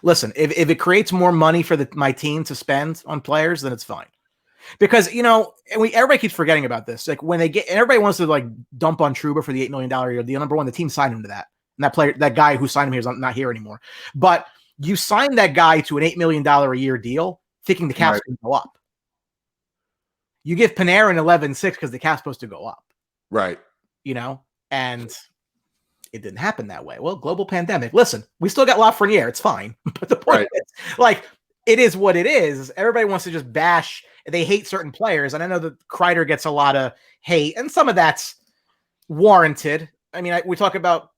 Listen, if it creates more money for my team to spend on players, then it's fine. Because everybody keeps forgetting about this. Like when everybody wants to like dump on Trouba for the $8 million a year deal. Number one, the team signed him to that. And that guy who signed him here is not here anymore. But you signed that guy to an $8 million a year deal, thinking the cap's going to go up. You give Panarin 11.6 because the cap's supposed to go up. Right. And it didn't happen that way. Well, global pandemic. Listen, we still got Lafreniere. It's fine. But the point is, like, it is what it is. Everybody wants to just bash. They hate certain players. And I know that Kreider gets a lot of hate, and some of that's warranted. I mean, we talk about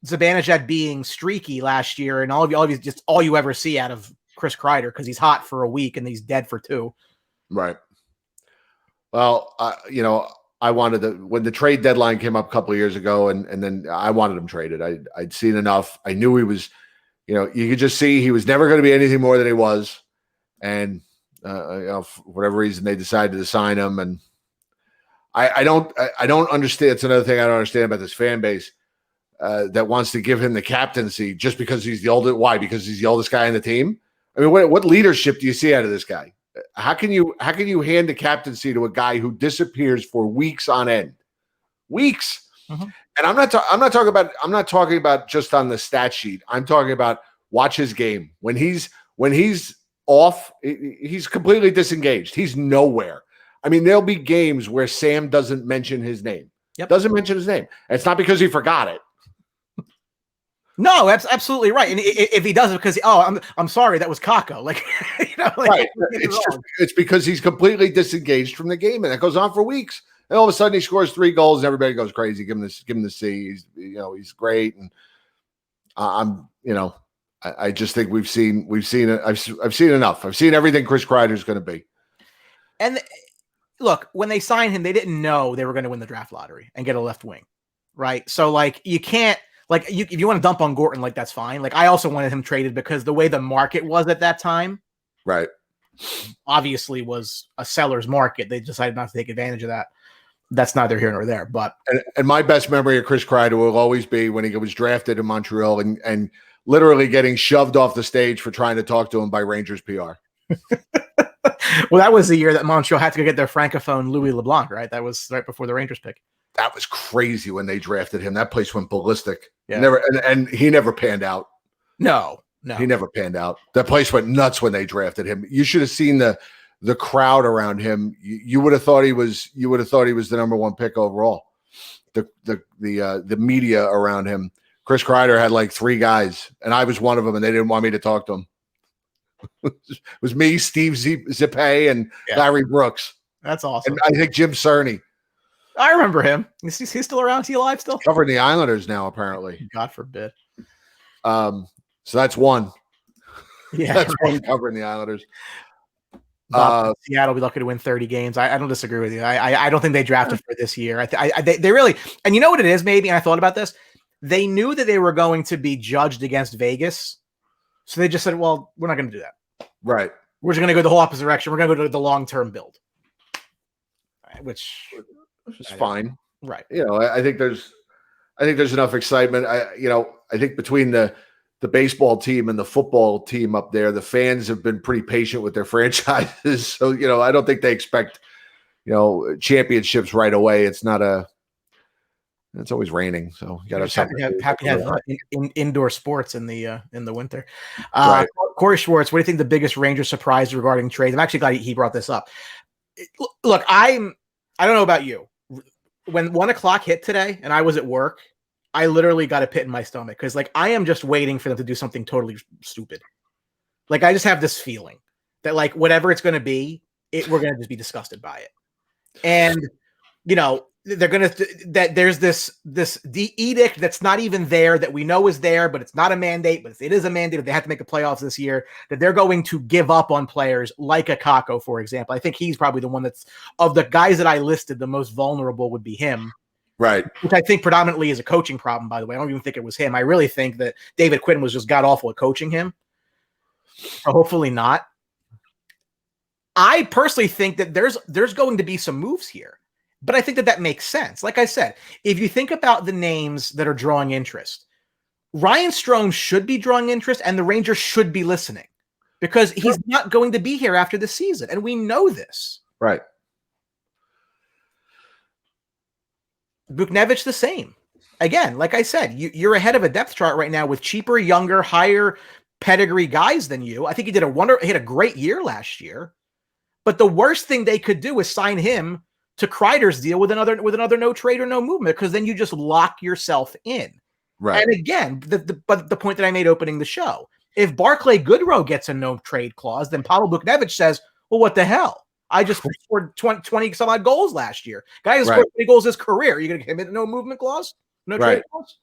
Zibanejad being streaky last year, and all of you just all you ever see out of Chris Kreider because he's hot for a week and he's dead for 2. Right. Well, I wanted when the trade deadline came up a couple of years ago, and then I wanted him traded. I'd seen enough. I knew he was, you could just see he was never going to be anything more than he was, and for whatever reason they decided to sign him. And I don't understand. It's another thing I don't understand about this fan base. That wants to give him the captaincy just because he's the oldest. Why? Because he's the oldest guy on the team. I mean, what leadership do you see out of this guy? How can you hand the captaincy to a guy who disappears for weeks on end? Weeks. Mm-hmm. And I'm not talking about just on the stat sheet. I'm talking about watch his game. When he's off, he's completely disengaged. He's nowhere. I mean, there'll be games where Sam doesn't mention his name. Yep. Doesn't mention his name. And it's not because he forgot it. No, that's absolutely right. And if he does it because I'm sorry, that was Kako. Like, right. It's because he's completely disengaged from the game, and it goes on for weeks. And all of a sudden, he scores 3 goals, and everybody goes crazy. Give him the C. He's great. And I just think we've seen it. I've seen enough. I've seen everything Chris Kreider is going to be. And look, when they signed him, they didn't know they were going to win the draft lottery and get a left wing, right? So like, you can't. Like, if you want to dump on Gorton, like, that's fine. Like, I also wanted him traded because the way the market was at that time, right, obviously was a seller's market. They decided not to take advantage of that. That's neither here nor there. But and my best memory of Chris Kreider will always be when he was drafted in Montreal and literally getting shoved off the stage for trying to talk to him by Rangers PR. Well, that was the year that Montreal had to go get their francophone Louis LeBlanc, right? That was right before the Rangers pick. That was crazy when they drafted him. That place went ballistic. Yeah. And he never panned out. No. He never panned out. That place went nuts when they drafted him. You should have seen the crowd around him. You would have thought he was the number one pick overall. The media around him. Chris Kreider had like 3 guys, and I was one of them, and they didn't want me to talk to him. It was me, Steve Zippe, and Larry Brooks. That's awesome. And I think Jim Cerny. I remember him. Is he still around? Is he alive still? Covering the Islanders now, apparently. God forbid. So that's one. Yeah, that's one covering the Islanders. Seattle will be lucky to win 30 games. I don't disagree with you. I don't think they drafted for this year. They really, and you know what it is, maybe, and I thought about this. They knew that they were going to be judged against Vegas. So they just said, well, we're not going to do that. Right. We're just going to go the whole opposite direction. We're going to go to the long-term build. Which is fine. Right. You know, I think there's enough excitement. I think between the baseball team and the football team up there, the fans have been pretty patient with their franchises. So, I don't think they expect, championships right away. It's always raining, so you got to happy to have indoor sports in the winter. Right. Corey Schwartz, what do you think the biggest Ranger surprise regarding trades? I'm actually glad he brought this up. Look, I don't know about you. When 1:00 hit today and I was at work, I literally got a pit in my stomach because, like, I am just waiting for them to do something totally stupid. Like, I just have this feeling that, like, whatever it's going to be, we're going to just be disgusted by it. And, they're going to, that there's the edict that's not even there that we know is there, but it's not a mandate, but it is a mandate that they have to make the playoffs this year, that they're going to give up on players like a Kakko, for example. I think he's probably the one that's, of the guys that I listed, the most vulnerable would be him. Right. Which I think predominantly is a coaching problem, by the way. I don't even think it was him. I really think that David Quinn was just god-awful at coaching him. So hopefully not. I personally think that there's going to be some moves here. But I think that makes sense. Like I said, if you think about the names that are drawing interest, Ryan Strome should be drawing interest and the Rangers should be listening because he's not going to be here after the season. And we know this. Right. Buchnevich, the same. Again, like I said, you're ahead of a depth chart right now with cheaper, younger, higher pedigree guys than you. I think he had a great year last year. But the worst thing they could do is sign him to Kreider's deal with another no trade or no movement, because then you just lock yourself in. Right. And again, the point that I made opening the show, if Barclay Goodrow gets a no trade clause, then Pavel Buchnevich says, well, what the hell? I just scored 20 some odd goals last year. Guy has scored 20 goals his career. You're going to commit no movement clause? No trade clause?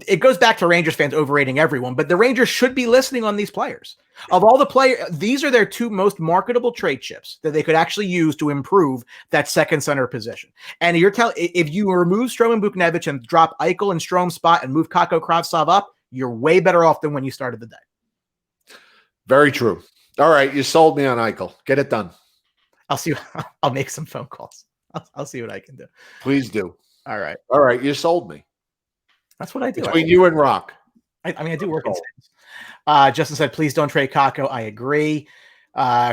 It goes back to Rangers fans overrating everyone, but the Rangers should be listening on these players. Of all the players, these are their 2 most marketable trade chips that they could actually use to improve that second center position. And if you remove Strome and Buchnevich and drop Eichel and Strome's spot and move Kakko Kravtsov up, you're way better off than when you started the day. Very true. All right, you sold me on Eichel. Get it done. I'll make some phone calls. I'll see what I can do. Please do. All right. You sold me. That's what I do. Between you and Rock. I do work in sales. Justin said, please don't trade Kakko. I agree.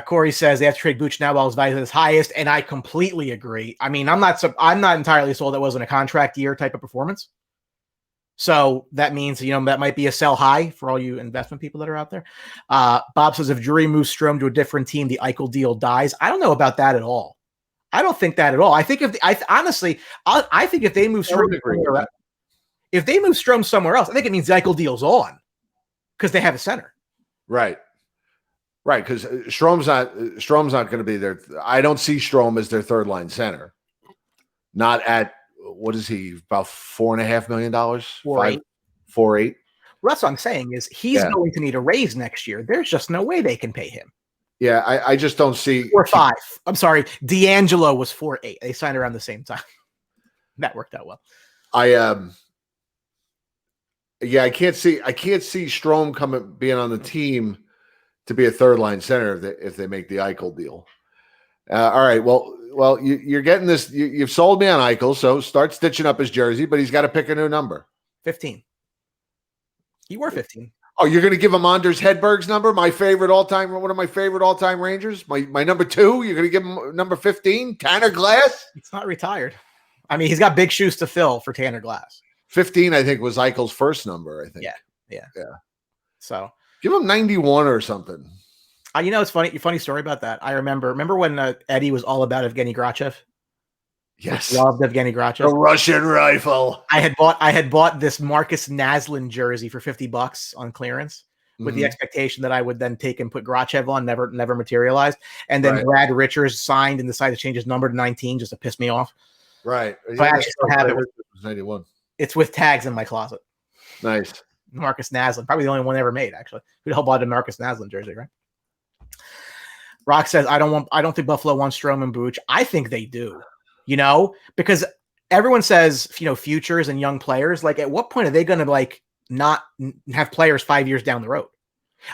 Corey says they have to trade Buch now while his value is highest, and I completely agree. I mean, I'm not entirely sold that wasn't a contract year type of performance. So that means, that might be a sell high for all you investment people that are out there. Bob says if Drury moves Strome to a different team, the Eichel deal dies. I don't know about that at all. I don't think that at all. I think I think if they move Strome if they move Strome somewhere else, I think it means the Eichel deal's on because they have a center. Right. Right. Because Strome's not going to be there. I don't see Strome as their third line center. Not at, what is he, about $4.5 million? 4.8. 4.8. Well, that's what I'm saying is he's going to need a raise next year. There's just no way they can pay him. Yeah, I just don't see 4.5. I'm sorry. D'Angelo was 4.8. They signed around the same time. That worked out well. Yeah, I can't see Strome being on the team to be a third line center if they make the Eichel deal. All right. Well, you're getting this. You've sold me on Eichel, so start stitching up his jersey. But he's got to pick a new number. 15. He wore 15. Oh, you're going to give him Anders Hedberg's number, one of my favorite all-time Rangers, my number 2. You're going to give him number 15, Tanner Glass. He's not retired. I mean, he's got big shoes to fill for Tanner Glass. 15, I think, was Eichel's first number. I think. Yeah. So give him 91 or something. It's funny. Funny story about that. I remember when Eddie was all about Evgeny Grachev. Yes, loved Evgeny Grachev. The Russian rifle. I had bought this Marcus Naslund jersey for $50 on clearance with the expectation that I would then take and put Grachev on. Never materialized. And then Brad Richards signed and decided to change his number to 19 just to piss me off. Right. So I actually still have it. 91. It's with tags in my closet. Nice. Marcus Naslund, probably the only one ever made. Actually, who the hell bought a Marcus Naslund jersey, right? Rock says, I don't think Buffalo wants Strome and Buch. I think they do, because everyone says, futures and young players. Like, at what point are they going to not have players 5 years down the road?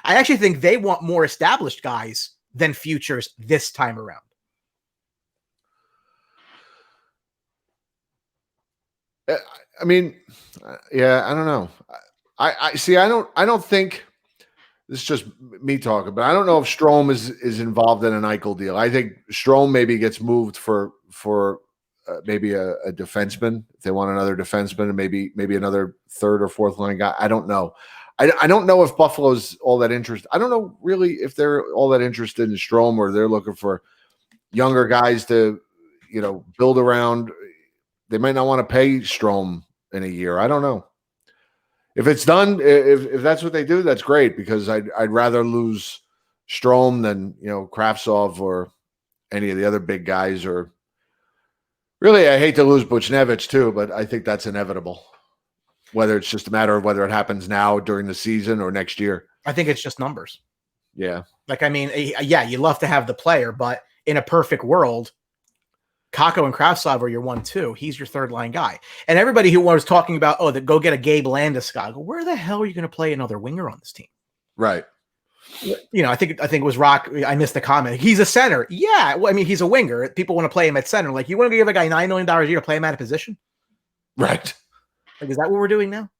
I actually think they want more established guys than futures this time around. I mean, yeah, I don't know. I see. I don't think. This is just me talking, but I don't know if Strome is involved in an Eichel deal. I think Strome maybe gets moved for maybe a defenseman if they want another defenseman, and maybe another third or fourth line guy. I don't know. I don't know if Buffalo's all that interested. I don't know really if they're all that interested in Strome, or they're looking for younger guys to build around. They might not want to pay Strome in a year. I don't know. If it's done, if that's what they do, that's great, because I'd rather lose Strome than Kravtsov or any of the other big guys. Or really, I hate to lose Buchnevich too, but I think that's inevitable. Whether it's just a matter of whether it happens now during the season or next year. I think it's just numbers. Yeah. Yeah, you love to have the player, but in a perfect world, Kakko and Kravtsov are your 1-2. He's your third line guy. And everybody who was talking about, go get a Gabe Landis guy. Where the hell are you going to play another winger on this team? Right. I think it was Rock. I missed the comment. He's a center. Yeah. Well, he's a winger. People want to play him at center. Like, you want to give a guy $9 million a year to play him out of position? Right. Like, is that what we're doing now?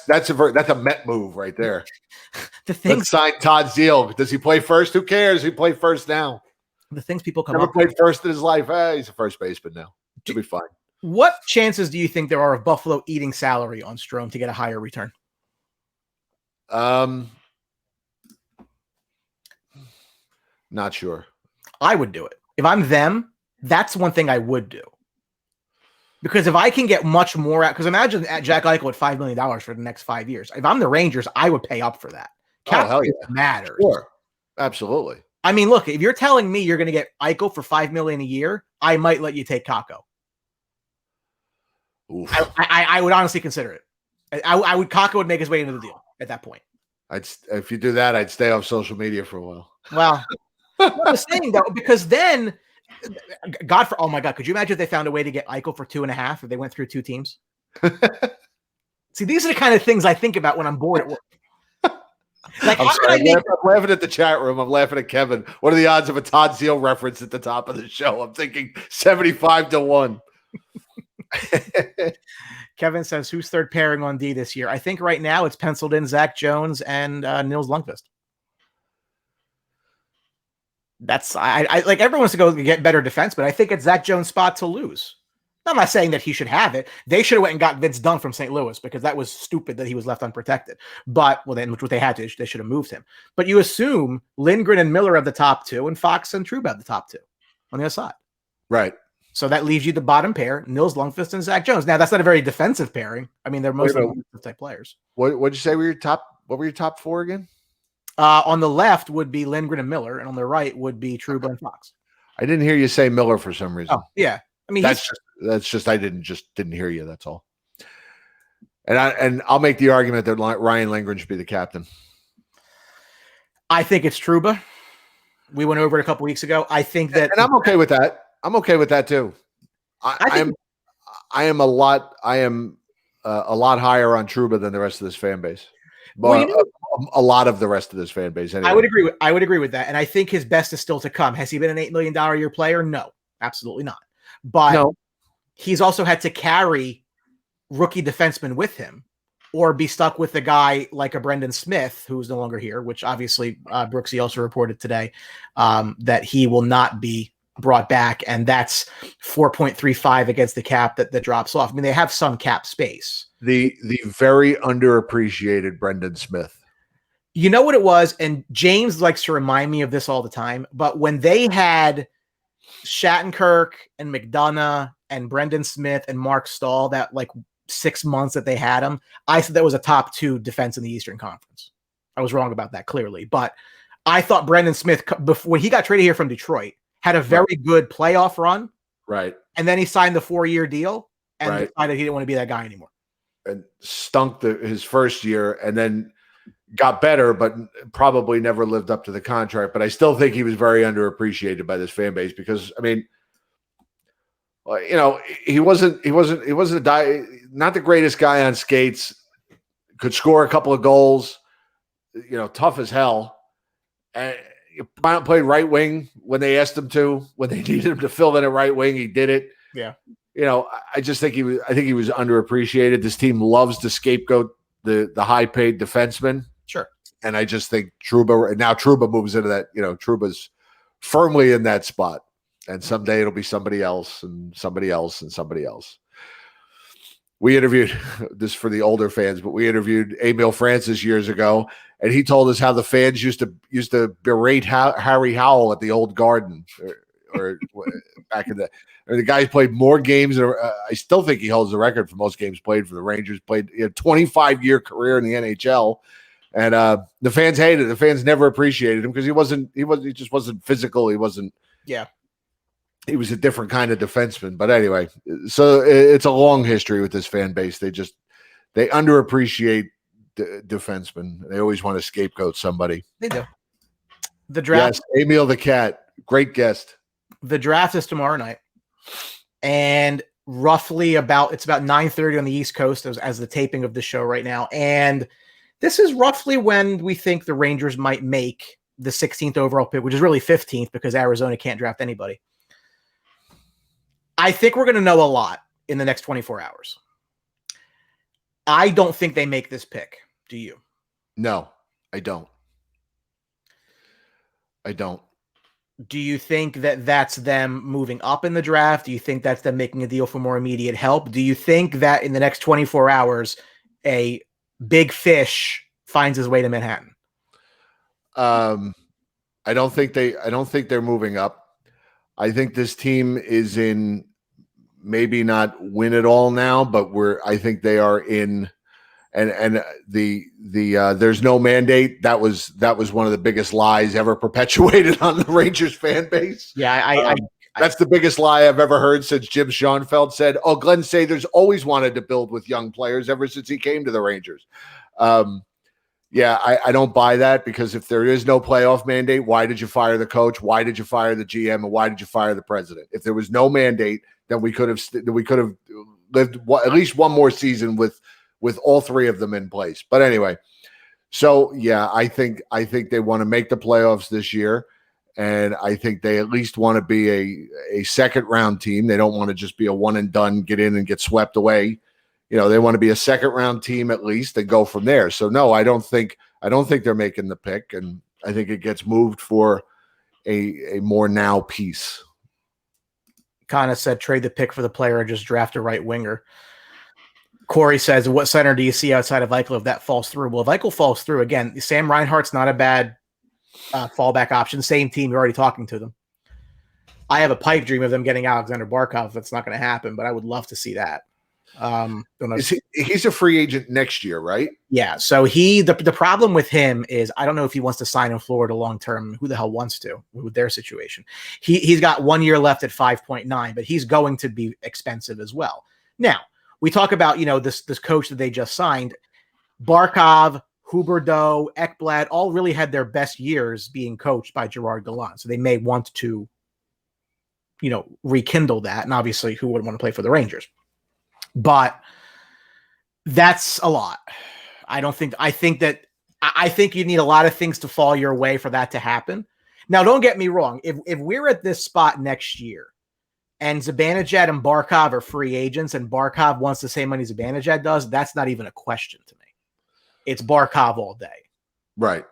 That's a Met move right there. Let's sign Todd Zeal. Does he play first? Who cares? He played first now. The things people come Never up played with. first in his life. He's a first baseman now. He'll be fine. What chances do you think there are of Buffalo eating salary on Strome to get a higher return? Not sure. I would do it. If I'm them, that's one thing I would do. Because if I can get much more out, because imagine Jack Eichel at $5 million for the next 5 years. If I'm the Rangers, I would pay up for that. Hell yeah. Matters. Sure. Absolutely. Look, if you're telling me you're going to get Eichel for $5 million a year, I might let you take Kakko. I would honestly consider it. Kakko would make his way into the deal at that point. If you do that, I'd stay off social media for a while. Well, I was saying though, because then, oh my God, could you imagine if they found a way to get Eichel for 2.5 if they went through 2 teams? See, these are the kind of things I think about when I'm bored at work. Like, I'm sorry. I'm laughing at the chat room. I'm laughing at Kevin. What are the odds of a Todd Zeal reference at the top of the show? I'm thinking 75-1. Kevin says, who's third pairing on D this year? I think right now it's penciled in Zach Jones and Nils Lundqvist. I like everyone wants to go get better defense, but I think it's Zach Jones' spot to lose. I'm not saying that he should have it. They should have went and got Vince Dunn from St. Louis, because that was stupid that he was left unprotected. But, then what they had to, they should have moved him. But you assume Lindgren and Miller have the top 2, and Fox and Trouba have the top 2 on the other side. Right. So that leaves you the bottom pair, Nils Lundqvist and Zach Jones. Now, that's not a very defensive pairing. They're mostly defensive type players. What did you say were your top? What were your top 4 again? On the left would be Lindgren and Miller, and on the right would be Trouba and Fox. I didn't hear you say Miller for some reason. Oh, yeah. That's just I didn't hear you. That's all. And I'll make the argument that Ryan Lindgren should be the captain. I think it's Trouba. We went over it a couple weeks ago. I think that, and I'm okay with that. I'm okay with that too. I am a lot higher on Trouba than the rest of this fan base. Well, A lot of the rest of this fan base. Anyway. I would agree with that, and I think his best is still to come. Has he been an $8 million a year player? No, absolutely not. But he's also had to carry rookie defensemen with him, or be stuck with a guy like a Brendan Smith, who's no longer here. Which obviously Brooksy also reported today that he will not be brought back, and that's 4.35 against the cap that drops off. I mean, they have some cap space. The very underappreciated Brendan Smith. You know what it was, and James likes to remind me of this all the time, but when they had Shattenkirk and McDonough and Brendan Smith and Mark Stahl, that like 6 months that they had him, I said that was a top 2 defense in the Eastern Conference. I was wrong about that, clearly, but I thought Brendan Smith, before when he got traded here from Detroit, had a very good playoff run. Right. And then he signed the 4-year deal and decided he didn't want to be that guy anymore. And stunk his first year, and then got better, but probably never lived up to the contract. But I still think he was very underappreciated by this fan base because, I mean, he wasn't not the greatest guy on skates. Could score a couple of goals. Tough as hell. And played right wing when they asked him to. When they needed him to fill in at right wing, he did it. Yeah. I just think he was underappreciated. This team loves to scapegoat the high paid defenseman. Sure. And I just think Trouba moves into that, Trouba's firmly in that spot. And someday it'll be somebody else and somebody else and somebody else. We interviewed this for the older fans, but we interviewed Emil Francis years ago, and he told us how the fans used to berate Harry Howell at the old Garden or back in the guy played more games. I still think he holds the record for most games played for the Rangers. Played a 25-year career in the NHL, and the fans hated it. The fans never appreciated him because he just wasn't physical. He wasn't. Yeah, he was a different kind of defenseman. But anyway, so it's a long history with this fan base. They underappreciate defensemen. They always want to scapegoat somebody. They do. The draft. Yes, Emil the Cat, great guest. The draft is tomorrow night. And roughly it's about 9:30 on the East Coast as the taping of the show right now. And this is roughly when we think the Rangers might make the 16th overall pick, which is really 15th because Arizona can't draft anybody. I think we're going to know a lot in the next 24 hours. I don't think they make this pick. Do you? No, I don't. Do you think that that's them moving up in the draft? Do you think that's them making a deal for more immediate help? Do you think that in the next 24 hours, a big fish finds his way to Manhattan? I don't think they're moving up. I think this team is in maybe not win it all now, but I think they are in. And the there's no mandate. That was one of the biggest lies ever perpetuated on the Rangers fan base. Yeah, that's the biggest lie I've ever heard since Jim Schoenfeld said, "Oh, Glenn Sather's always wanted to build with young players ever since he came to the Rangers." I don't buy that because if there is no playoff mandate, why did you fire the coach? Why did you fire the GM? And why did you fire the president? If there was no mandate, then we could have lived at least one more season with all three of them in place. But anyway, so yeah, I think they want to make the playoffs this year, and I think they at least want to be a second round team. They don't want to just be a one and done, get in and get swept away. They want to be a second round team at least and go from there. So no, I don't think they're making the pick, and I think it gets moved for a more now piece. Kind of said trade the pick for the player or just draft a right winger. Corey says, what center do you see outside of Eichel if that falls through? Well, if Eichel falls through, again, Sam Reinhart's not a bad fallback option. Same team. You're already talking to them. I have a pipe dream of them getting Alexander Barkov. That's not going to happen, but I would love to see that. He's a free agent next year, right? Yeah. So the problem with him is I don't know if he wants to sign in Florida long term. Who the hell wants to with their situation? He's got 1 year left at 5.9, but he's going to be expensive as well. Now, we talk about, this coach that they just signed. Barkov, Huberdeau, Ekblad all really had their best years being coached by Gerard Gallant. So they may want to, rekindle that. And obviously, who wouldn't want to play for the Rangers? But That's a lot. I think you need a lot of things to fall your way for that to happen. Now, don't get me wrong. If we're at this spot next year and Zibanejad and Barkov are free agents and Barkov wants the same money Zibanejad does, that's not even a question to me. It's Barkov all day. Right.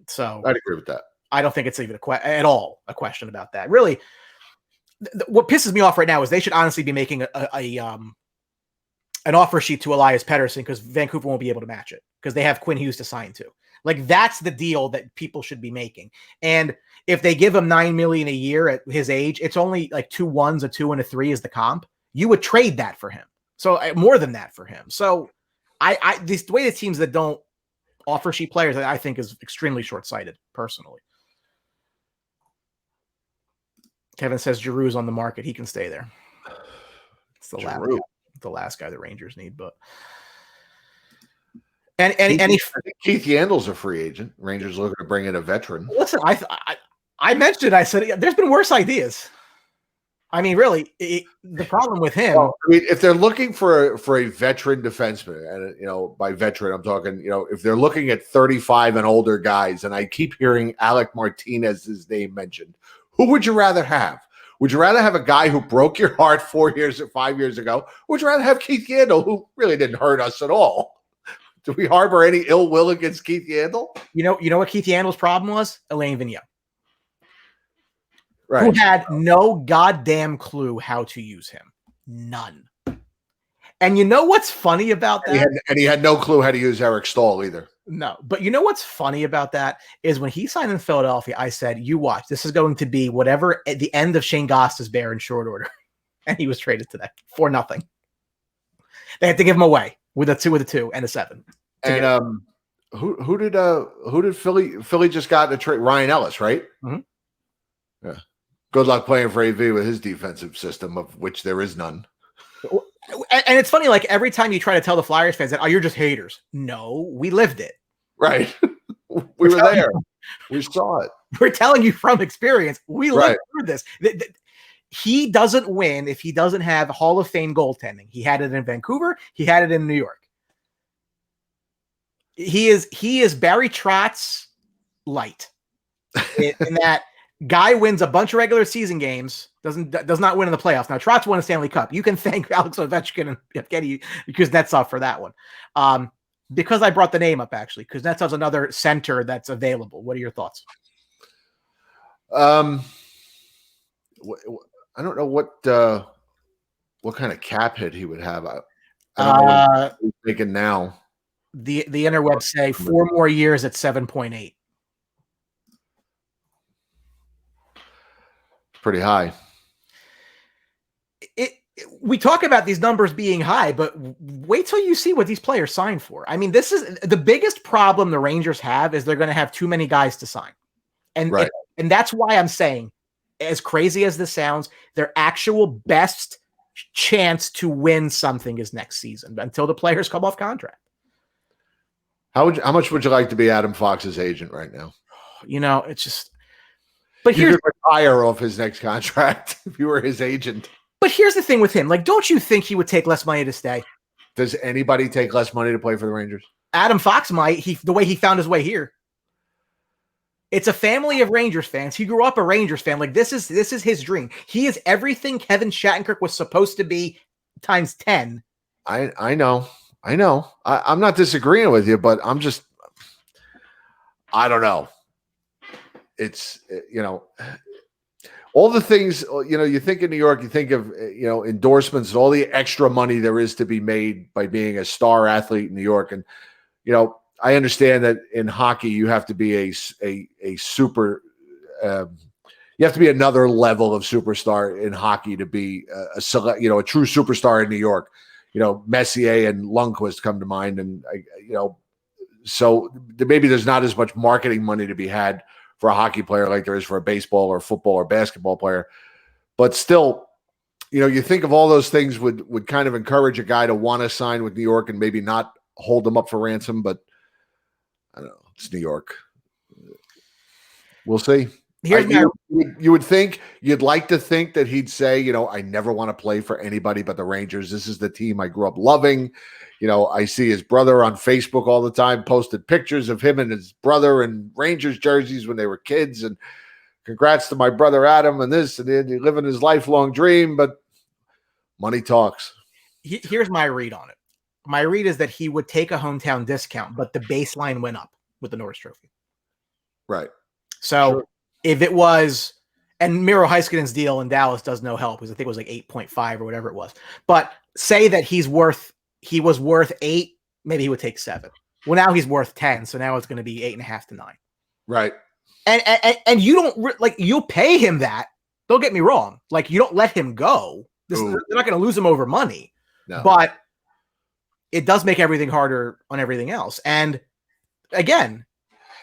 So I'd agree with that. I don't think it's even at all a question about that. Really, what pisses me off right now is they should honestly be making an offer sheet to Elias Pettersson because Vancouver won't be able to match it because they have Quinn Hughes to sign to. Like, that's the deal that people should be making. And if they give him $9 million a year at his age, it's only like 2 1s, a 2 and a 3 is the comp. You would trade that for him. So more than that for him. So the way the teams that don't offer sheet players, I think is extremely short-sighted personally. Kevin says Giroux's on the market. He can stay there. It's the last guy the Rangers need, but and Keith Yandel's a free agent. Rangers looking to bring in a veteran. Listen, I mentioned, I said there's been worse ideas. I mean, really, the problem with him. Well, I mean, if they're looking for a veteran defenseman, and by veteran, I'm talking, if they're looking at 35 and older guys, and I keep hearing Alec Martinez's name mentioned, who would you rather have? Would you rather have a guy who broke your heart 5 years ago? Or would you rather have Keith Yandel, who really didn't hurt us at all? Do we harbor any ill will against Keith Yandel? You know what Keith Yandel's problem was? Alain Vigneault. Right. Who had no goddamn clue how to use him. None. And you know what's funny about that? And he had no clue how to use Eric Stahl either. No, but you know what's funny about that is when he signed in Philadelphia, I said, you watch, this is going to be whatever at the end of Shane Goss's bear in short order. And he was traded today for nothing. They had to give him away with a 2 and a 7. And who did Philly just got to trade? Ryan Ellis, right? Mm-hmm. Yeah. Good luck playing for AV with his defensive system, of which there is none. And it's funny, like every time you try to tell the Flyers fans that, you're just haters. No, we lived it. Right. We were there. We saw it. We're telling you from experience. We lived through this. He doesn't win if he doesn't have Hall of Fame goaltending. He had it in Vancouver. He had it in New York. He is Barry Trotz light in that guy wins a bunch of regular season games, does not win in the playoffs. Now, Trotz won a Stanley Cup. You can thank Alex Ovechkin and Evgeny Kuznetsov for that one. Because I brought the name up, actually. Kuznetsov's another center that's available. What are your thoughts? I don't know what kind of cap hit he would have. I don't know what he's thinking now. The interwebs say 4 more years at 7.8. Pretty high. We talk about these numbers being high, but wait till you see what these players sign for. I mean, this is the biggest problem the Rangers have is they're going to have too many guys to sign. And that's why I'm saying, as crazy as this sounds, their actual best chance to win something is next season until the players come off contract. How much would you like to be Adam Fox's agent right now? It's just. But you could retire off his next contract if you were his agent. But here's the thing with him. Like, don't you think he would take less money to stay? Does anybody take less money to play for the Rangers? Adam Fox might. The way he found his way here. It's a family of Rangers fans. He grew up a Rangers fan. Like, this is his dream. He is everything Kevin Shattenkirk was supposed to be times 10. I know. I'm not disagreeing with you, but I don't know. It's, all the things, you think in New York, you think of, endorsements and all the extra money there is to be made by being a star athlete in New York. And, I understand that in hockey, you have to be a super, you have to be another level of superstar in hockey to be a true superstar in New York. Messier and Lundqvist come to mind. And, so maybe there's not as much marketing money to be had for a hockey player like there is for a baseball or football or basketball player. But still, you think of all those things would kind of encourage a guy to want to sign with New York and maybe not hold them up for ransom. But I don't know. It's New York. We'll see. Here's my you would think, you'd like to think that he'd say, I never want to play for anybody but the Rangers. This is the team I grew up loving. I see his brother on Facebook all the time, posted pictures of him and his brother in Rangers jerseys when they were kids. And congrats to my brother Adam and this, and then he living his lifelong dream, but money talks. Here's my read on it. My read is that he would take a hometown discount, but the baseline went up with the Norris Trophy. Right. So Sure. If it was, and Miro Heiskanen's deal in Dallas does no help because I think it was like 8.5 or whatever it was. But say that he was worth 8, maybe he would take 7. Well, now he's worth 10, so now it's going to be 8.5 to 9. Right. And you don't like, you'll pay him that. Don't get me wrong. Like, you don't let him go. They're not going to lose him over money. No. But it does make everything harder on everything else. And again,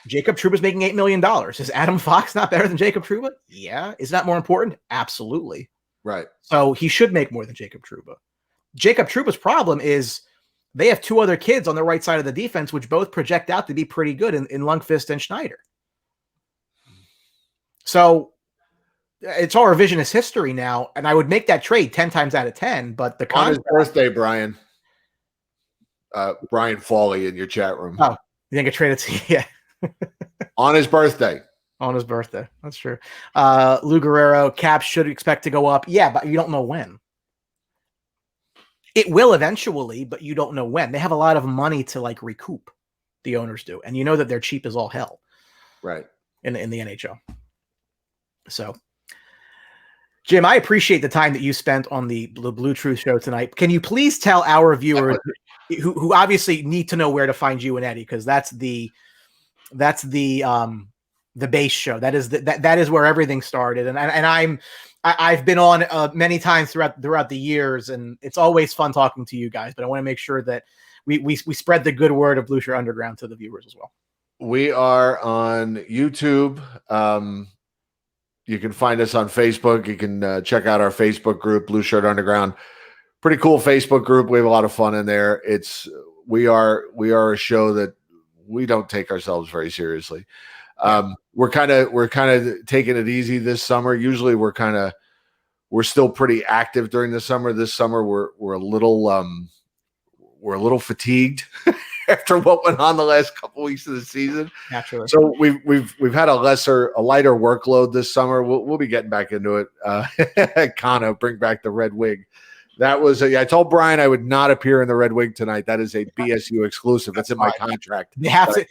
Jacob Trouba's making $8 million. Is Adam Fox not better than Jacob Trouba? Yeah. Is that more important? Absolutely. Right. So he should make more than Jacob Trouba. Jacob Trouba's problem is they have 2 other kids on the right side of the defense, which both project out to be pretty good in Lundqvist and Schneider. So it's all revisionist history now, and I would make that trade 10 times out of 10, but the on his birthday, Brian Fawley in your chat room. Oh, you think I traded to yeah. On his birthday. On his birthday. That's true. Lou Guerrero, Caps should expect to go up. Yeah, but you don't know when. It will eventually, but you don't know when. They have a lot of money to like recoup. The owners do. And you know that they're cheap as all hell. Right. In the NHL. So, Jim, I appreciate the time that you spent on the Blue Truth show tonight. Can you please tell our viewers who obviously need to know where to find you and Eddie, because that's the base show. That is where everything started. And I've been on many times throughout the years, and it's always fun talking to you guys, but I want to make sure that we spread the good word of Blueshirt Underground to the viewers as well. We are on YouTube. You can find us on Facebook. You can check out our Facebook group, Blueshirt Underground. Pretty cool Facebook group. We have a lot of fun in there. We are a show that we don't take ourselves very seriously. We're kind of taking it easy this summer. Usually we're still pretty active during the summer. This summer we're a little fatigued after what went on the last couple weeks of the season. Naturally. So we've had a lighter workload this summer. We'll be getting back into it. Kano, bring back the red wig. That was I told Brian I would not appear in the red wig tonight. That is a BSU exclusive. That's in my contract. They have to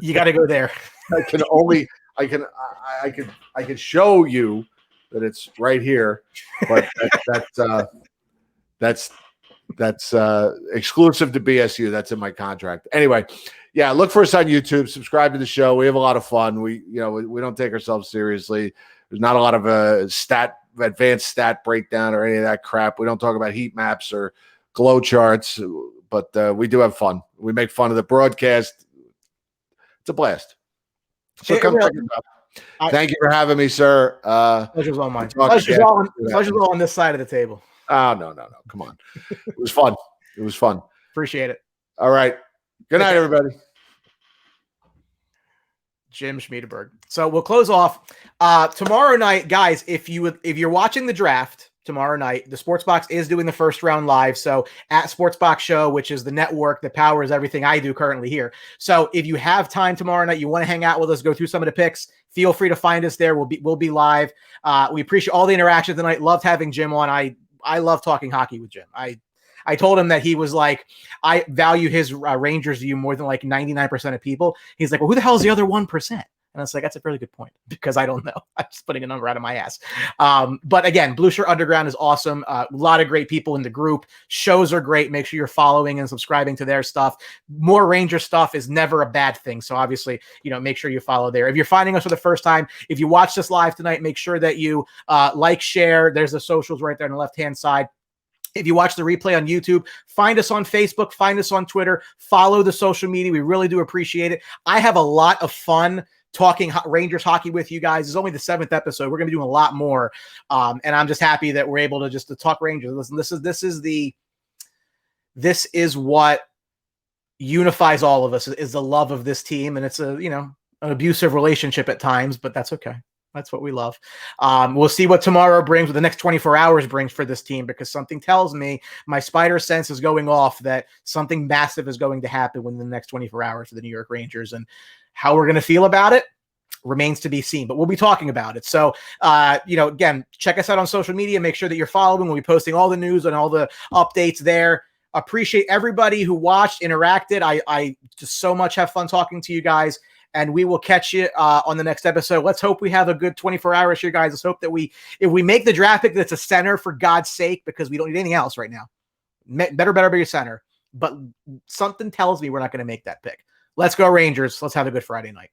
you got to go there. I can show you that it's right here, but that's exclusive to BSU. That's in my contract. Anyway, yeah, look for us on YouTube. Subscribe to the show. We have a lot of fun. We don't take ourselves seriously. There's not a lot of advanced stat breakdown or any of that crap. We don't talk about heat maps or glow charts, but we do have fun. We make fun of the broadcast. It's a blast. So come check it out. Thank you for having me, sir. Pleasure's all mine. Pleasure's all on this side of the table. Oh, no. Come on. It was fun. It was fun. Appreciate it. All right. Good night, everybody. Jim Schmiedeberg. So we'll close off tomorrow night, guys. If you're watching the draft tomorrow night, the Sportsbox is doing the first round live. So at Sportsbox Show, which is the network that powers everything I do currently here. So if you have time tomorrow night, you want to hang out with us, go through some of the picks, feel free to find us there. We'll be live. We appreciate all the interaction tonight. Loved having Jim on. I love talking hockey with Jim. I told him that he was like, I value his Rangers view more than like 99% of people. He's like, well, who the hell is the other 1%? And I was like, that's a really good point, because I don't know. I'm just putting a number out of my ass. But again, Blueshirt Underground is awesome. A lot of great people in the group. Shows are great. Make sure you're following and subscribing to their stuff. More Ranger stuff is never a bad thing. So obviously, make sure you follow there. If you're finding us for the first time, if you watch this live tonight, make sure that you like, share. There's the socials right there on the left-hand side. If you watch the replay on YouTube, find us on Facebook, find us on Twitter, follow the social media. We really do appreciate it. I have a lot of fun talking Rangers hockey with you guys. It's only the 7th episode. We're going to be doing a lot more. And I'm just happy that we're able to talk Rangers. Listen, this is what unifies all of us, is the love of this team. And it's an abusive relationship at times, but that's okay. That's what we love. We'll see what tomorrow brings, what the next 24 hours brings for this team, because something tells me, my spider sense is going off, that something massive is going to happen within the next 24 hours for the New York Rangers. And how we're going to feel about it remains to be seen, but we'll be talking about it. So, again, check us out on social media. Make sure that you're following. We'll be posting all the news and all the updates there. Appreciate everybody who watched, interacted. I just so much have fun talking to you guys. And we will catch you on the next episode. Let's hope we have a good 24 hours here, guys. Let's hope that if we make the draft pick, that's a center, for God's sake, because we don't need anything else right now. Better be a center. But something tells me we're not going to make that pick. Let's go Rangers. Let's have a good Friday night.